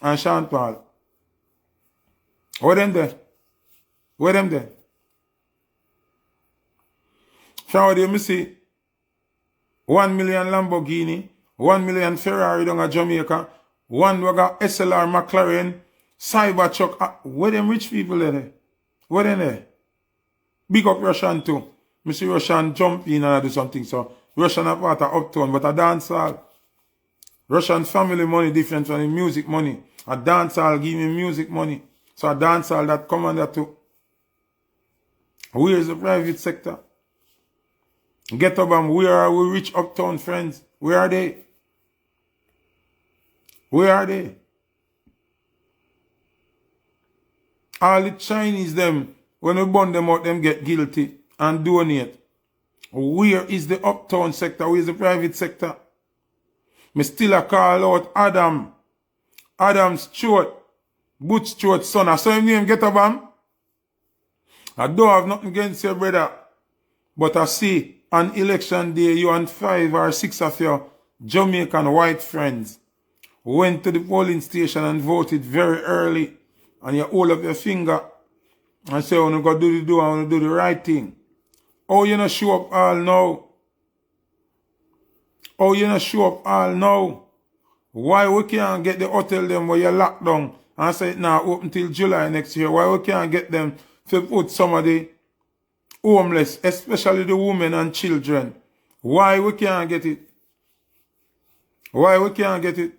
and Sean Paul. Where them there? Where them there? How do you see 1 million Lamborghini, 1 million Ferrari down at Jamaica, 1 waga SLR McLaren, Cybertruck. Where them rich people there? Where them there? Big up Russian too. I see Russian jump in and do something. So Russian are part of uptown, but a dance hall. Russian family money different from the music money. A dance hall give me music money. So a dance hall that come under too. Where is the private sector? Get up and where are we rich uptown friends? Where are they? Where are they? All the Chinese them, when we burn them out, them get guilty and donate. Where is the uptown sector? Where is the private sector? Me still a call out Adam Stewart, Butch Stewart's son. I saw him name get up him. I don't have nothing against your brother, but I see on election day, you and 5 or 6 of your Jamaican white friends went to the polling station and voted very early. And you hold up your finger and say, I want to do I want to do the right thing. Oh, you not show up all now. Oh, you not show up all now. Why we can't get the hotel them where you locked down and say it now open till July next year? Why we can't get them to put some of the homeless, especially the women and children? Why we can't get it? Why we can't get it?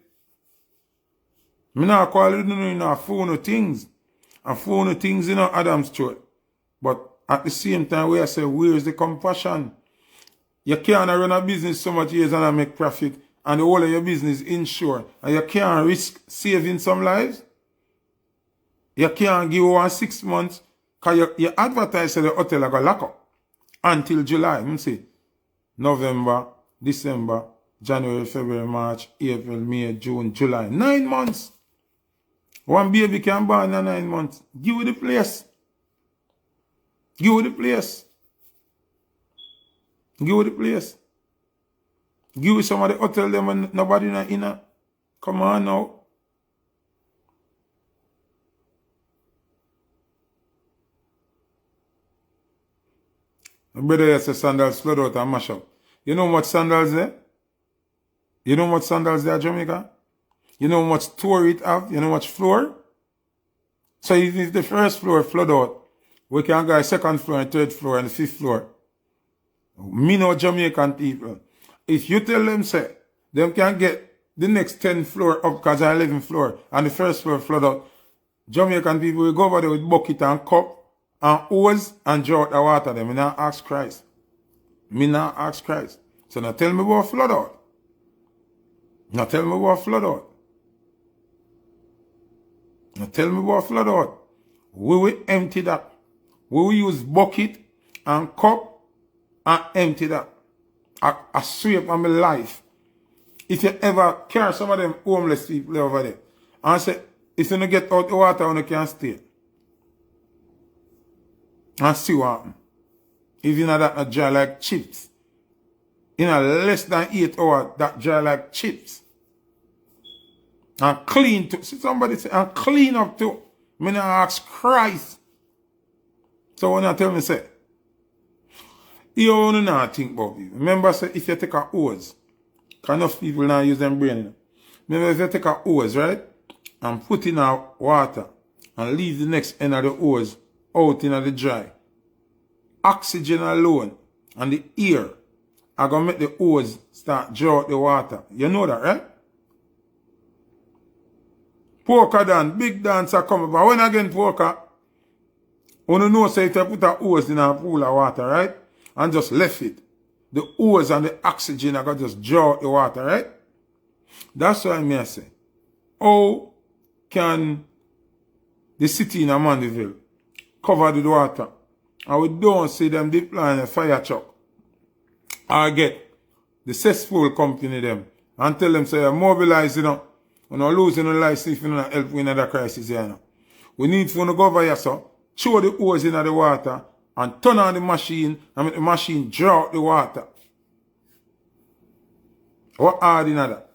Me not call it no phone things. And phone things in Adam's Stewart. But at the same time, we say, where's the compassion? You can't run a business so much years and make profit, and the whole of your business insured, and you can't risk saving some lives. You can't give 1 6 months, because you advertise that the hotel are going to lock up until July. I say November, December, January, February, March, April, May, June, July. 9 months. One baby can born in 9 months. Give it the place. Give it the place. Give it the place. Give it some of the hotel them and nobody in. Come on now. My brother here says sandals flood out and mash up. You know how much sandals there? You know how much sandals there, Jamaica? You know how much tour it have? You know how much floor? So if the first floor flood out, we can go second floor and third floor and fifth floor. Me know Jamaican people. If you tell them, say, them can get the next 10 floor up because I 11 floor and the first floor flood out, Jamaican people will go over there with bucket and cup and hose and draw out the water. Them. Me not ask Christ. Me not ask Christ. So now tell me about flood out. Now tell me about flood out. Now tell me about flood out. We will empty that. We will use bucket and cup and empty that. I swear on my life. If you ever carry some of them homeless people over there and say, if you don't get out the water, you can't stay. And see what happens. If you know that dry like chips. In a less than 8 hours, that dry like chips. And clean too. See somebody say, and clean up too. Me not ask Christ. So when I tell me, say, you don't know think about it. Remember, say, if you take a hose, because enough people now use them brain. You know? Remember, if you take a hose, right, and put in a water, and leave the next end of the hose out in the dry, oxygen alone and the air are going to make the hose start draw out the water. You know that, right? Poker dance, big dancer come. But when again poker, you know say if you put a hose in a pool of water, right? And just left it. The hose and the oxygen are going to just draw out the water, right? That's why I say, how can the city in Mandeville cover the water and we don't see them deploying a fire truck or get the cesspool company them and tell them, say, mobilize, you know, we're not losing the life if you don't help in another crisis here now. We need to go over here, so throw the hose in the water and turn on the machine and make the machine draw out the water. What hard in that?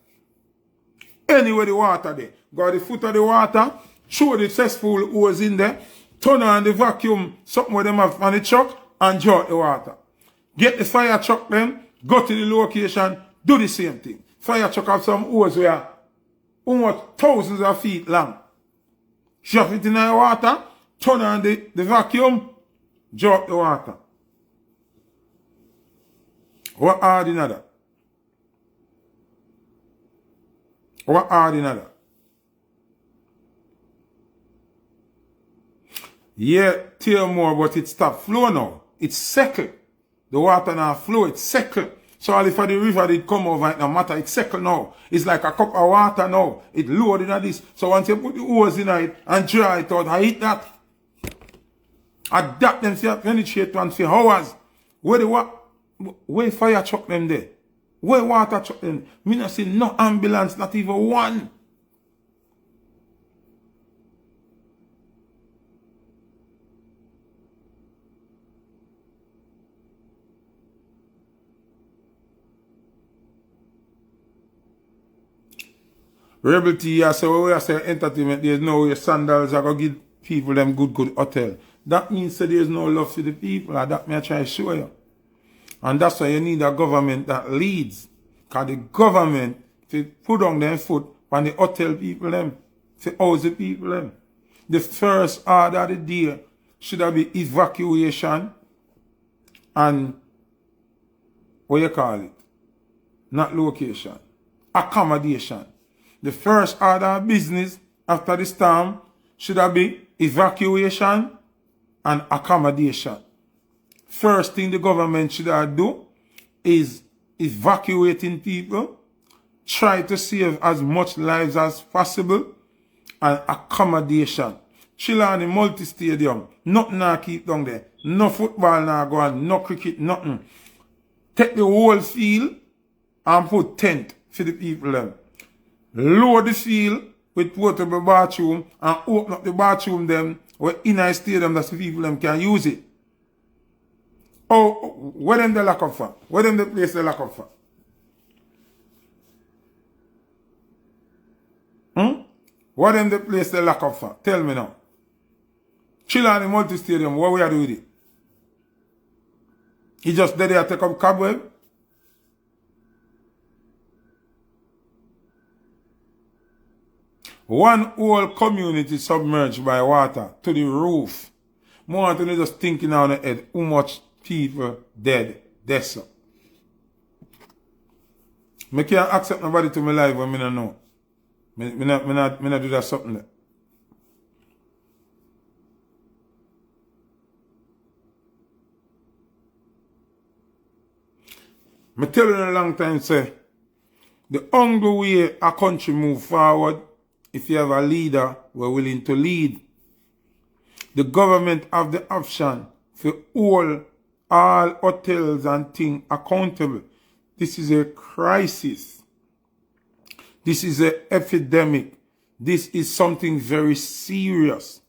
Anyway, the water there. Got the foot of the water, throw the cesspool hose in there, turn on the vacuum, something with them have on the truck, and draw out the water. Get the fire truck then, go to the location, do the same thing. Fire truck have some hose where almost thousands of feet long. Drop it in the water, turn on the vacuum, draw out the water. What hard in that? What hard in that? Yeah, tear more, but it stopped flow now. It's settled. The water now flow, it's settled. So all if the river did come over, it no matter, it's settled now. It's like a cup of water now. It loaded at this. So once you put the hose in it and dry it out, I hit that. Adapt them to penetrate one for hours. Where fire truck them there? Where water truck them? Me not see no ambulance, not even one. Rebel T, I say, when we say entertainment, there's no way sandals are going to give people them good hotel. That means that there's no love for the people, and that may I try to show you. And that's why you need a government that leads. Because the government, to put on their foot on the hotel people them, to house the people them. The first order of the day should have be evacuation and, what you call it? Not location. Accommodation. The first order of business after the storm should have been evacuation and accommodation. First thing the government should have do is evacuating people, try to save as much lives as possible, and accommodation. Chilani multi-stadium, nothing now keep down there. No football now go on, no cricket, nothing. Take the whole field and put tent for the people them. Load the field with portable bathroom and open up the bathroom them where in a stadium that the people them can use it. Oh, where them the lock up for? Where them the place the lock up for? What them the place the lock up for? Tell me now. Chilani multi-stadium, what we are doing with it? He just there to take up cobweb? One whole community submerged by water to the roof. More than just thinking on the head how much people dead. That's so. I can't accept nobody to my life when I don't know. I not do that something there. I tell you a long time, say, the only way a country move forward, if you have a leader who are willing to lead. The government have the option for all hotels and things accountable. This is a crisis. This is an epidemic. This is something very serious.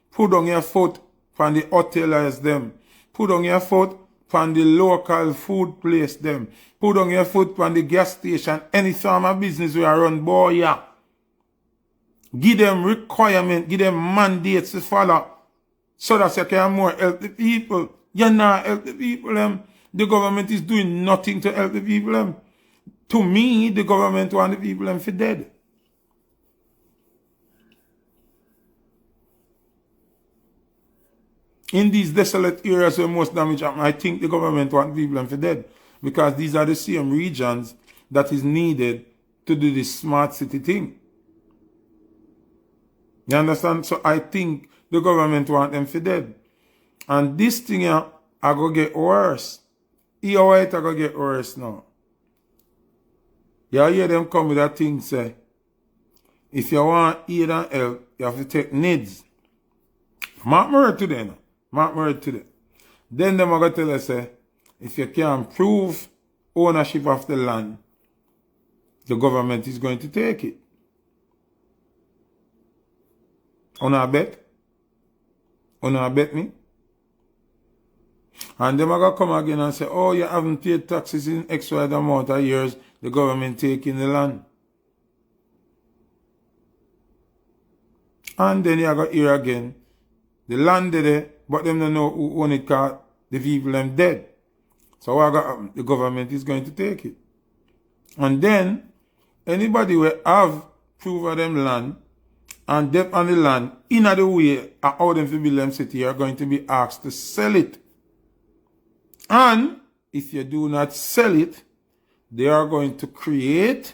Put on your foot from the hoteliers them. Put on your foot from the local food place them. Put on your foot from the gas station. Any form of business we are run, boy, yeah. Give them requirement, give them mandates to follow so that you can more help the people. You not help the people. The government is doing nothing to help the people. To me, the government want the people for dead. In these desolate areas where most damage happen, I think the government want people for dead. Because these are the same regions that is needed to do this smart city thing. You understand? So I think the government want them for dead. And this thing here, I go get worse. Here why it go get worse now. You hear them come with that thing say, if you want aid and help, you have to take needs. Mark my word today now. Mark my word today. Then them are going to tell us, say, if you can prove ownership of the land, the government is going to take it. Una bet? Una bet me? And them are going to come again and say, oh, you haven't paid taxes in X, Y amount of years, the government taking the land. And then you are going to hear again, the land there, but them don't know who own it because the people them dead. So what got happen? The government is going to take it. And then, anybody will have proof of them land and depth on the land, in the way how them to build them city, are going to be asked to sell it. And if you do not sell it, they are going to create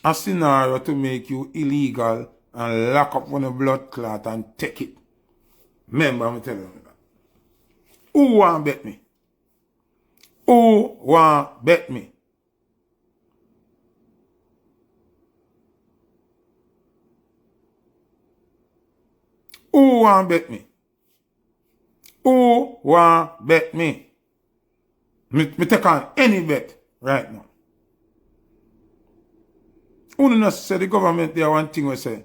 a scenario to make you illegal and lock up on a blood clot and take it. Remember, I'm telling you that. Who want bet me? Who want bet me? Who want bet me? Who want bet me? Me take on any bet right now. Who not say the government there one thing we say.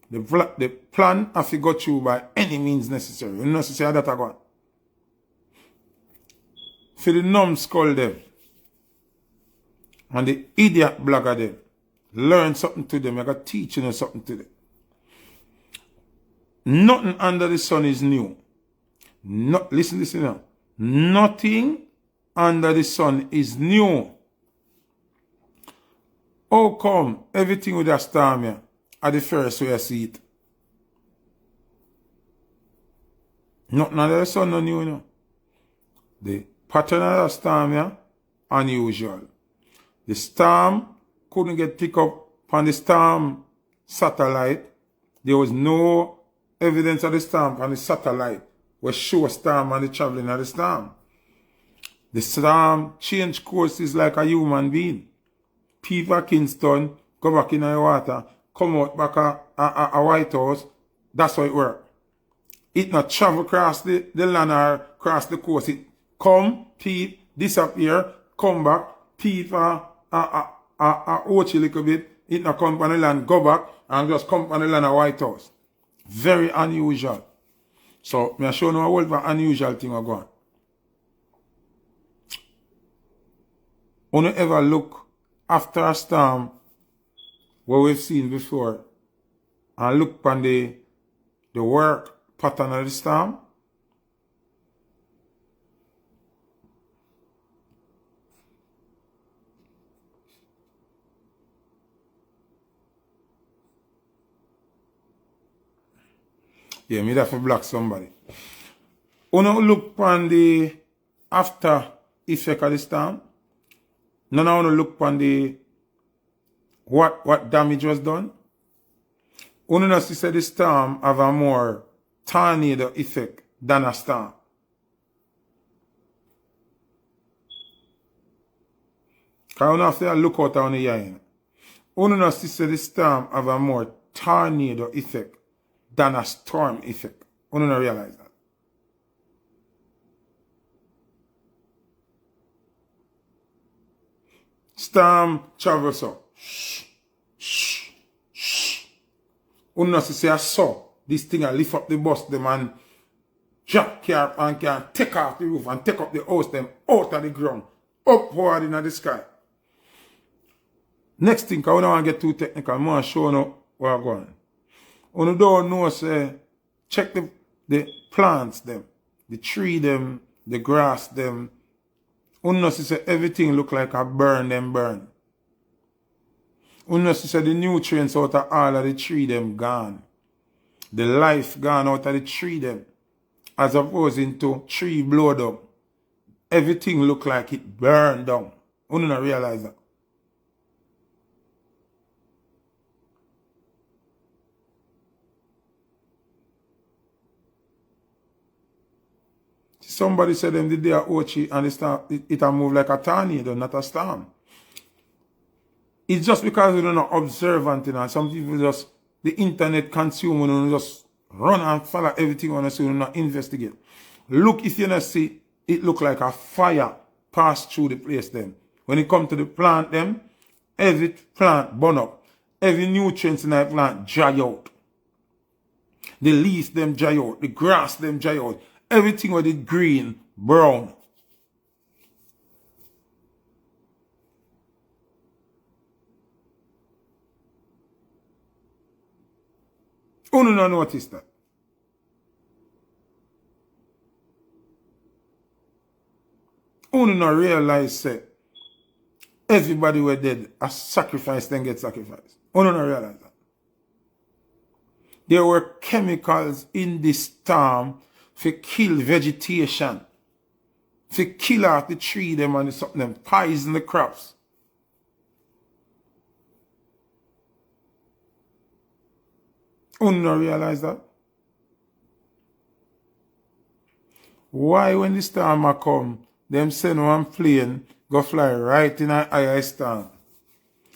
The plan have to go through by any means necessary. You know say that I go. For the numbskull them and the idiot blogger them, learn something to them. I got teaching you something to them. Nothing under the sun is new. Listen now. Nothing under the sun is new. How come everything with a storm here at the first way I see it? Nothing under the sun no new, you know. The pattern of the storm here, unusual. The storm couldn't get picked up on the storm satellite. There was no evidence of the storm on the satellite which show a storm and the traveling of the storm. The storm changed courses like a human being. Peter Kingston, go back in the water, come out back a White House. That's how it works. It not travel across the land or across the coast. It come, peep, disappear, come back, peep, watch a little bit. It not come on the land, go back, and just come on the land of White House. Very unusual. So, me show you a whole unusual thing going on. When you ever look after a storm, what we've seen before, and look on the work pattern of the storm, yeah, me have to block somebody. When you look on the after effect of the storm, none of you look on the what damage was done. When you see the storm have a more tornado effect than a storm. Because you have to look out on the eye. When you see the storm have a more tornado effect than a storm effect. You don't realize that. Storm travel so. You don't see a so. This thing will lift up the bus, the man drop car and can take off the roof and take up the house them out of the ground, upward in the sky. Next thing, I don't want to get too technical, I want to show you What go on? Unu don't know, say, check the plants them, the tree them, the grass them. Unu know say everything look like a burn. Unu know say the nutrients out of all of the tree them gone. The life gone out of the tree them. As opposed to tree blowed up. Everything look like it burned down. Unu not realize that. Somebody said them the day of Ochi and it move like a tornado, not a storm. It's just because we don't know observant, you know. Some people just, the internet consume and just run and follow everything on us and not investigate. Look, if you not see, it look like a fire pass through the place them. When it come to the plant them, every plant burn up. Every nutrients in that plant dry out. The leaves them dry out. The grass them dry out. Everything with it green, brown. Unu not notice that. Unu not realize that everybody were dead. A sacrifice then get sacrificed. Unu not realize that. There were chemicals in this storm to kill vegetation. To kill out the tree them and something them, poison the crops. Unu not realize that. Why when the storm a come, them send one plane go fly right in a high storm?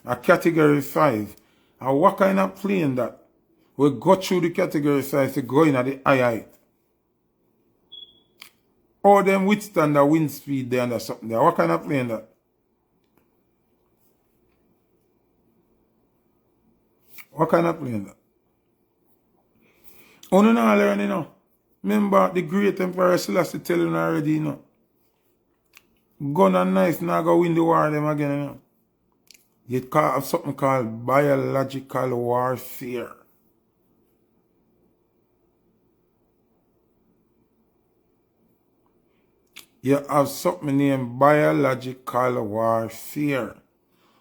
A category 5. And what kind of plane that? We go through the category 5 to go in at the high height. Or them withstand the wind speed there and something there. What kind of plane that? What kind of plane that? Unu not learn, you know. Remember the great Emperor Selassie tell you already, you know. Gun and knife now go win the war them again, you know. You have something called biological warfare. You have something named biological warfare.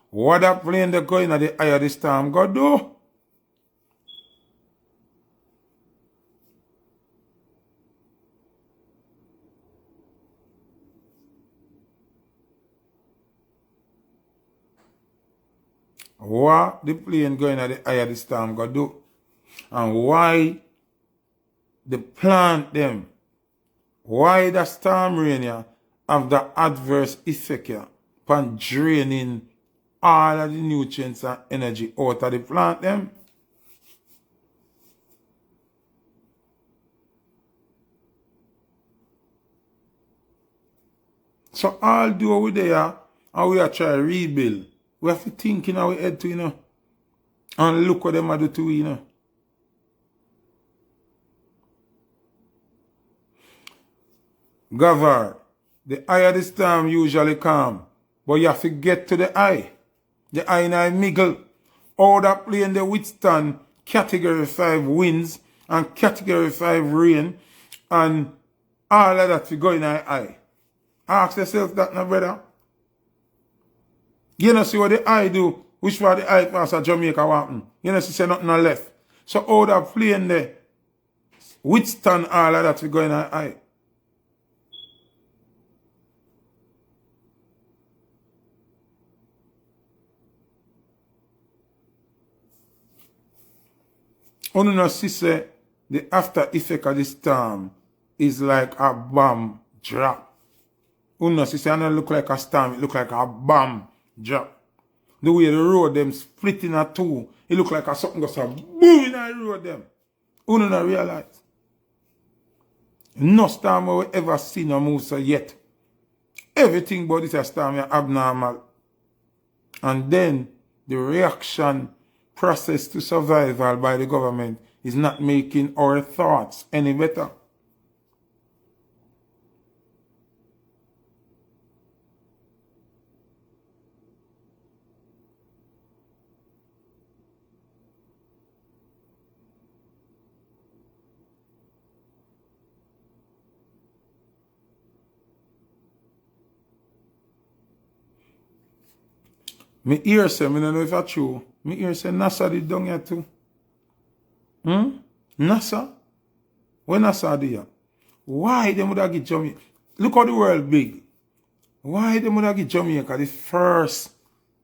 What that plane they going at the eye of the storm go do? What the plane going at the eye of the storm go do? And why the plant them? Why the storm rain here have the adverse effect here upon draining all of the nutrients and energy out of the plant them? So although we there and we are trying to rebuild, we have to think in our head too, you know. And look what them are do to we, you know. Gavar, the eye of the storm usually calm, but you have to get to the eye. The eye in a miggle. All that plane they withstand category 5 winds and category 5 rain and all of that to go in our eye. Ask yourself that now, brother. You know see what the eye do, which part the eye pass at Jamaica happen. You know see say nothing on left. So all that plane there withstand all of that to go in our eye. Unu no see say the after effect of the storm is like a bomb drop. Unu no see say it don't look like a storm, it look like a bomb drop. The way the road them split in a two, it look like a something goes boom in the road them. Unu no realize. No storm we ever seen no move so yet. Everything about this storm is abnormal. And then the reaction process to survival by the government is not making our thoughts any better. Me hear say, I don't know if that's true. Me hear say NASA did down here too. NASA? When NASA did here? Why they would have get Jamaica? Look how the world big. Why they would have get Jamaica the first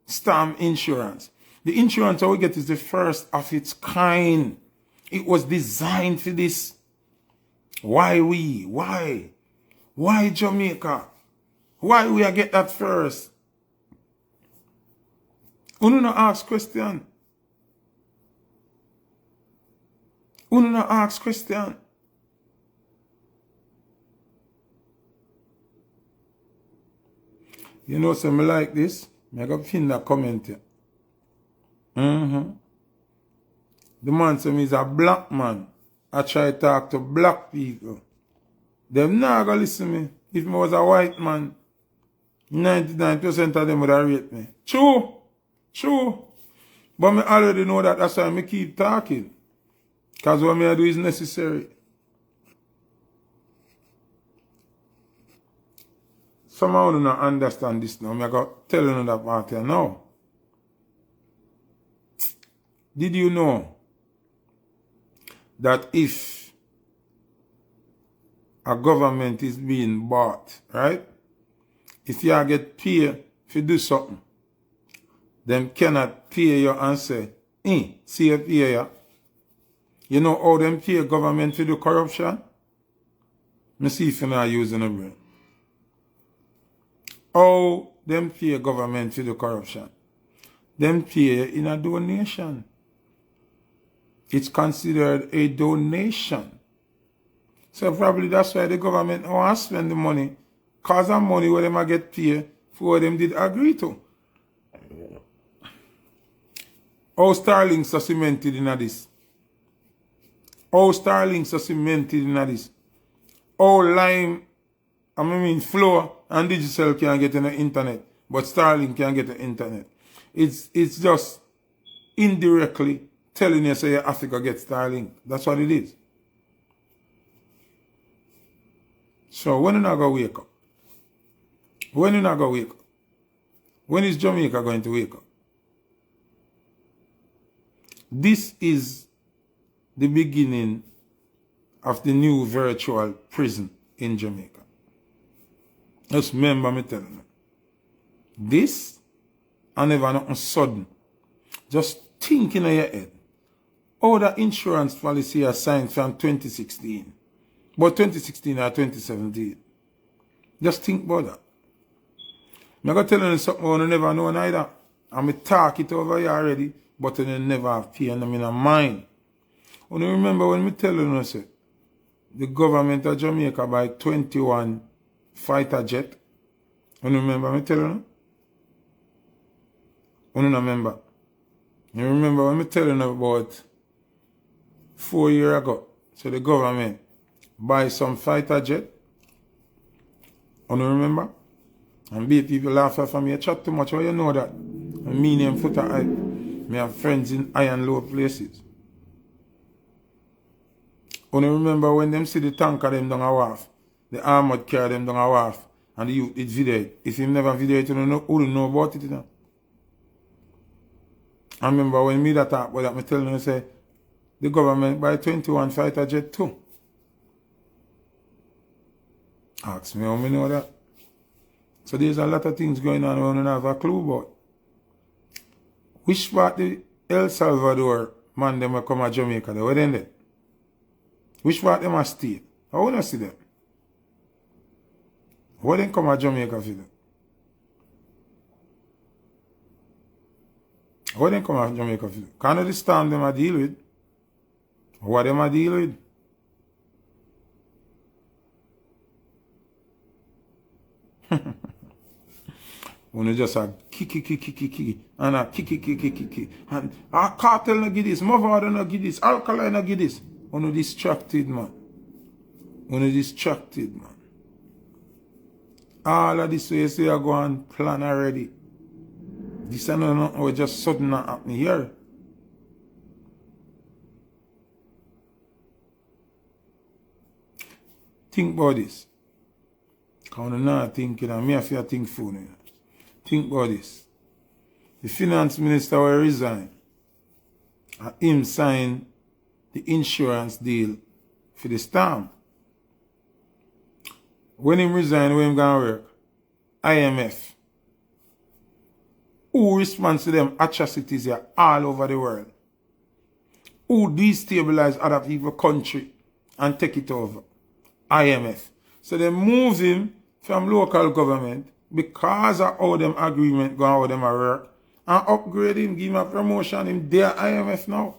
storm insurance? The insurance that we get is the first of its kind. It was designed for this. Why we? Why? Why Jamaica? Why we get that first? Uno no ask question. Uno no ask question. You know, so me like this. I got pin that comment here. The man said he's a black man. I try to talk to black people. Them not gonna listen to me. If I was a white man, 99% of them would have raped me. True. True. But I already know that. That's why I keep talking. Because what I do is necessary. Somehow do not understand this now. I got tell you that part here now. Did you know that if a government is being bought, right? If you get paid to do something, them cannot pay you and say, see you pay you. You know how them pay government to do corruption? Me see if you're not using a brain. How them pay government to do corruption? Them pay in a donation. It's considered a donation. So probably that's why the government don't want to spend the money. Cause of money where them get paid for what them did agree to. How Starlinks are cemented in this? How Starlinks are cemented in this? How Lime, Flow and Digital can get on the internet, but Starlink can get the internet. It's just indirectly telling you say Africa gets Starlink. That's what it is. So when are you not going to wake up? When are you not going to wake up? When is Jamaica going to wake up? This is the beginning of the new virtual prison in Jamaica. Just remember me telling you. This, and never nothing sudden. Just think in your head. All the insurance policy are signed from 2016. But 2016 or 2017. Just think about that. I'm going to tell you something you never know neither. I'm going to talk it over here already, but you never have pay them in mind. You remember when I tell you, say, the government of Jamaica buy 21 fighter jet. You remember me telling you? You don't remember? You remember when I tell you about 4 years ago, so the government buy some fighter jet? You remember? And be people laugh at me, chat too much, how you know that? And me name Foota, I have friends in high and low places. You remember when them see the tanker them down a wharf, the armored car them down a wharf, and the youth did video it. If you never video it, you don't know about it. You know? I remember when me that talk about that, I tell you, say, the government buy 21 fighter jet too. Ask me how me know that. So there's a lot of things going on we don't have a clue about. Which part the El Salvador man them come to Jamaica, they were there? Which part them are stay? I want to see them. Why they come to Jamaica for them? Why they come to Jamaica for them? Can't the storm them a deal with? What them a deal with? When you just a kiki and a kiki and a cartel no give this, mother no give this, alkali no give this. When you distracted man. When you distracted man. All of this way you say you go and plan already. This is not nothing just sudden happening here. Think about this. Because I'm not thinking, and me I feel think phone. Think about this. the finance minister will resign. And him sign the insurance deal for the storm. When him resign, where him gonna work? IMF. Who responds to them atrocities here all over the world? Who destabilize other people's country and take it over? IMF. So they move him from local government because of how them agreement go, how them a work, and upgrade him, give him a promotion, him there IMF now.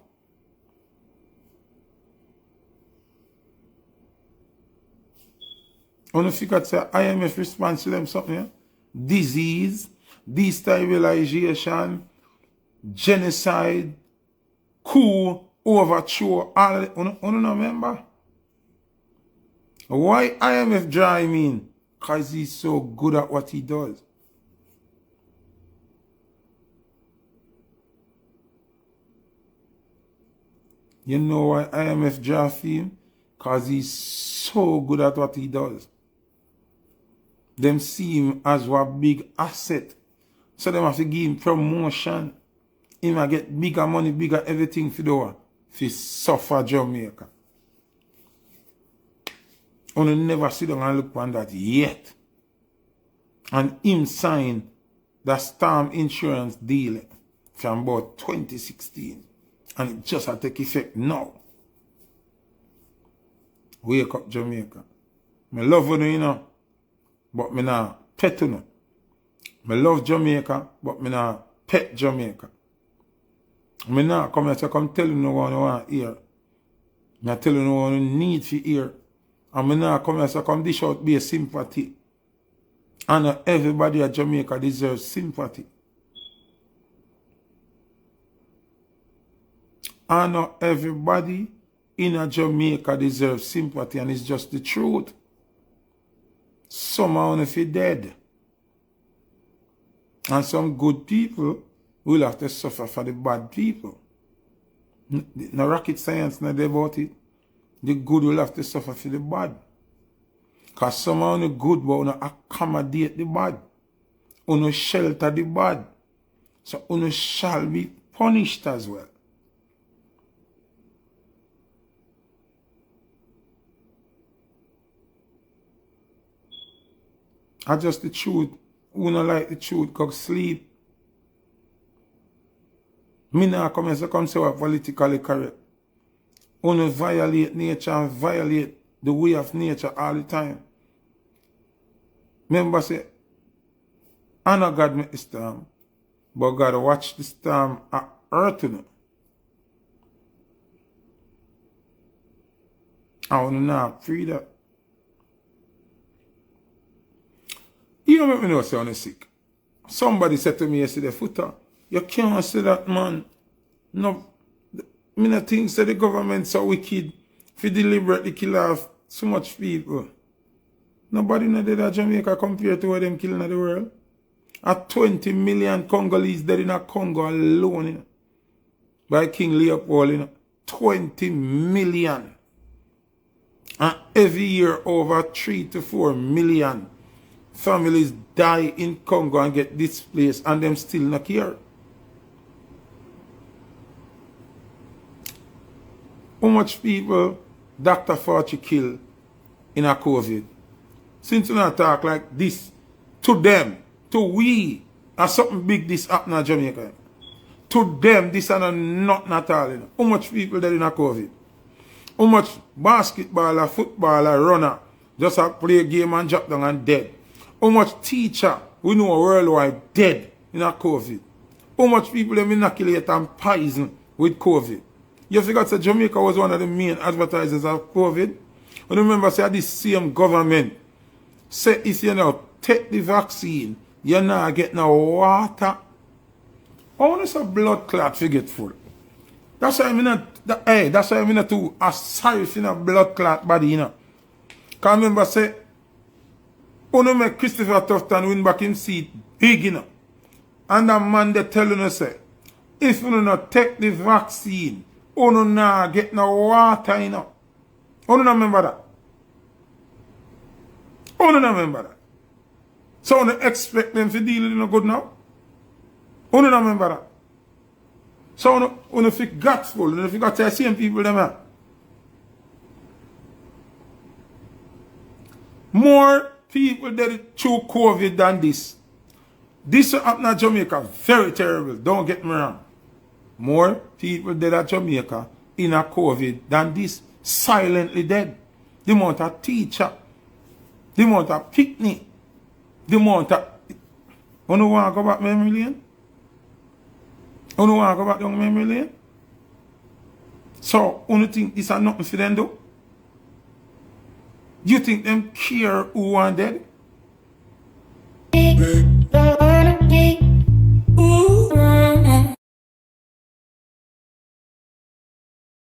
When you figure say IMF responds to them something, yeah? Disease, destabilization, genocide, coup, overthrow, all of it. You know, remember? Why IMF draw him in? Because he's so good at what he does. You know why IMF draw him? Because he's so good at what he does. Them see him as a big asset. So them have to give him promotion. He might get bigger money, bigger everything for the suffer Jamaica. And you never sit down and look on that yet. And him sign the storm insurance deal from about 2016. And it just had take effect now. Wake up Jamaica. I love you, know. But me not pet you. I love Jamaica, but me not pet Jamaica. Me not come here to come tell you what you want to hear. I tell you what you need to hear. And me not come here to come dish out be a sympathy. And everybody at Jamaica deserves sympathy. And everybody in Jamaica deserves sympathy, and it's just the truth. Some are if you're dead. And some good people will have to suffer for the bad people. No rocket science not about it. The good will have to suffer for the bad. Because some are only good but will accommodate the bad. Will shelter the bad. So will shall be punished as well. I just the truth. Who not like the truth, go sleep. Me not come here to come say what politically correct. Who violate nature and violate the way of nature all the time. Remember say, I know God make the storm, but God watch the storm at earth. I want to not free that. You don't make me know say I'm sick. Somebody said to me yesterday, Foota, you can't say that, man. No, me not think say the government so wicked for deliberately kill off so much people. Nobody in dead at Jamaica compared to what them killing in the world. At 20 million Congolese dead in a Congo alone, you know, by King Leopold, you know. 20 million. And every year over 3 to 4 million families die in Congo and get displaced, and them still not here. How much people Dr. Fauci killed in a COVID? Since we not talk like this to them, to we, and something big this happen in Jamaica. To them, this is not at all. You know. How much people dead in a COVID? How much basketballer, footballer, runner just have play a game and drop down and dead? How much teacher we know worldwide dead in a COVID? How much people them inoculate and poison with COVID? You forgot that Jamaica was one of the main advertisers of COVID? And remember, say this same government say if you now take the vaccine, you're not getting no water. How is a blood clot forgetful? That's why I'm not too sorry for a blood clot body, you know. Because remember, say, you make Christopher Tufton win back him seat big, you know. And that man they telling us, say, if you not take the vaccine, you not get no water, you know. You don't remember that? You don't remember that? So you expect them to deal with it good now? Who don't remember that? So when you gospel, and if you got the same people them here. More people dead through COVID than this. This happened in Jamaica, very terrible, don't get me wrong. More people dead at Jamaica in a COVID than this, silently dead. The amount of teacher, the amount of picnic, the amount of... You don't want to go back memory lane? You don't want to go back down memory lane? So, you think this is nothing for them do? You think them care who are dead?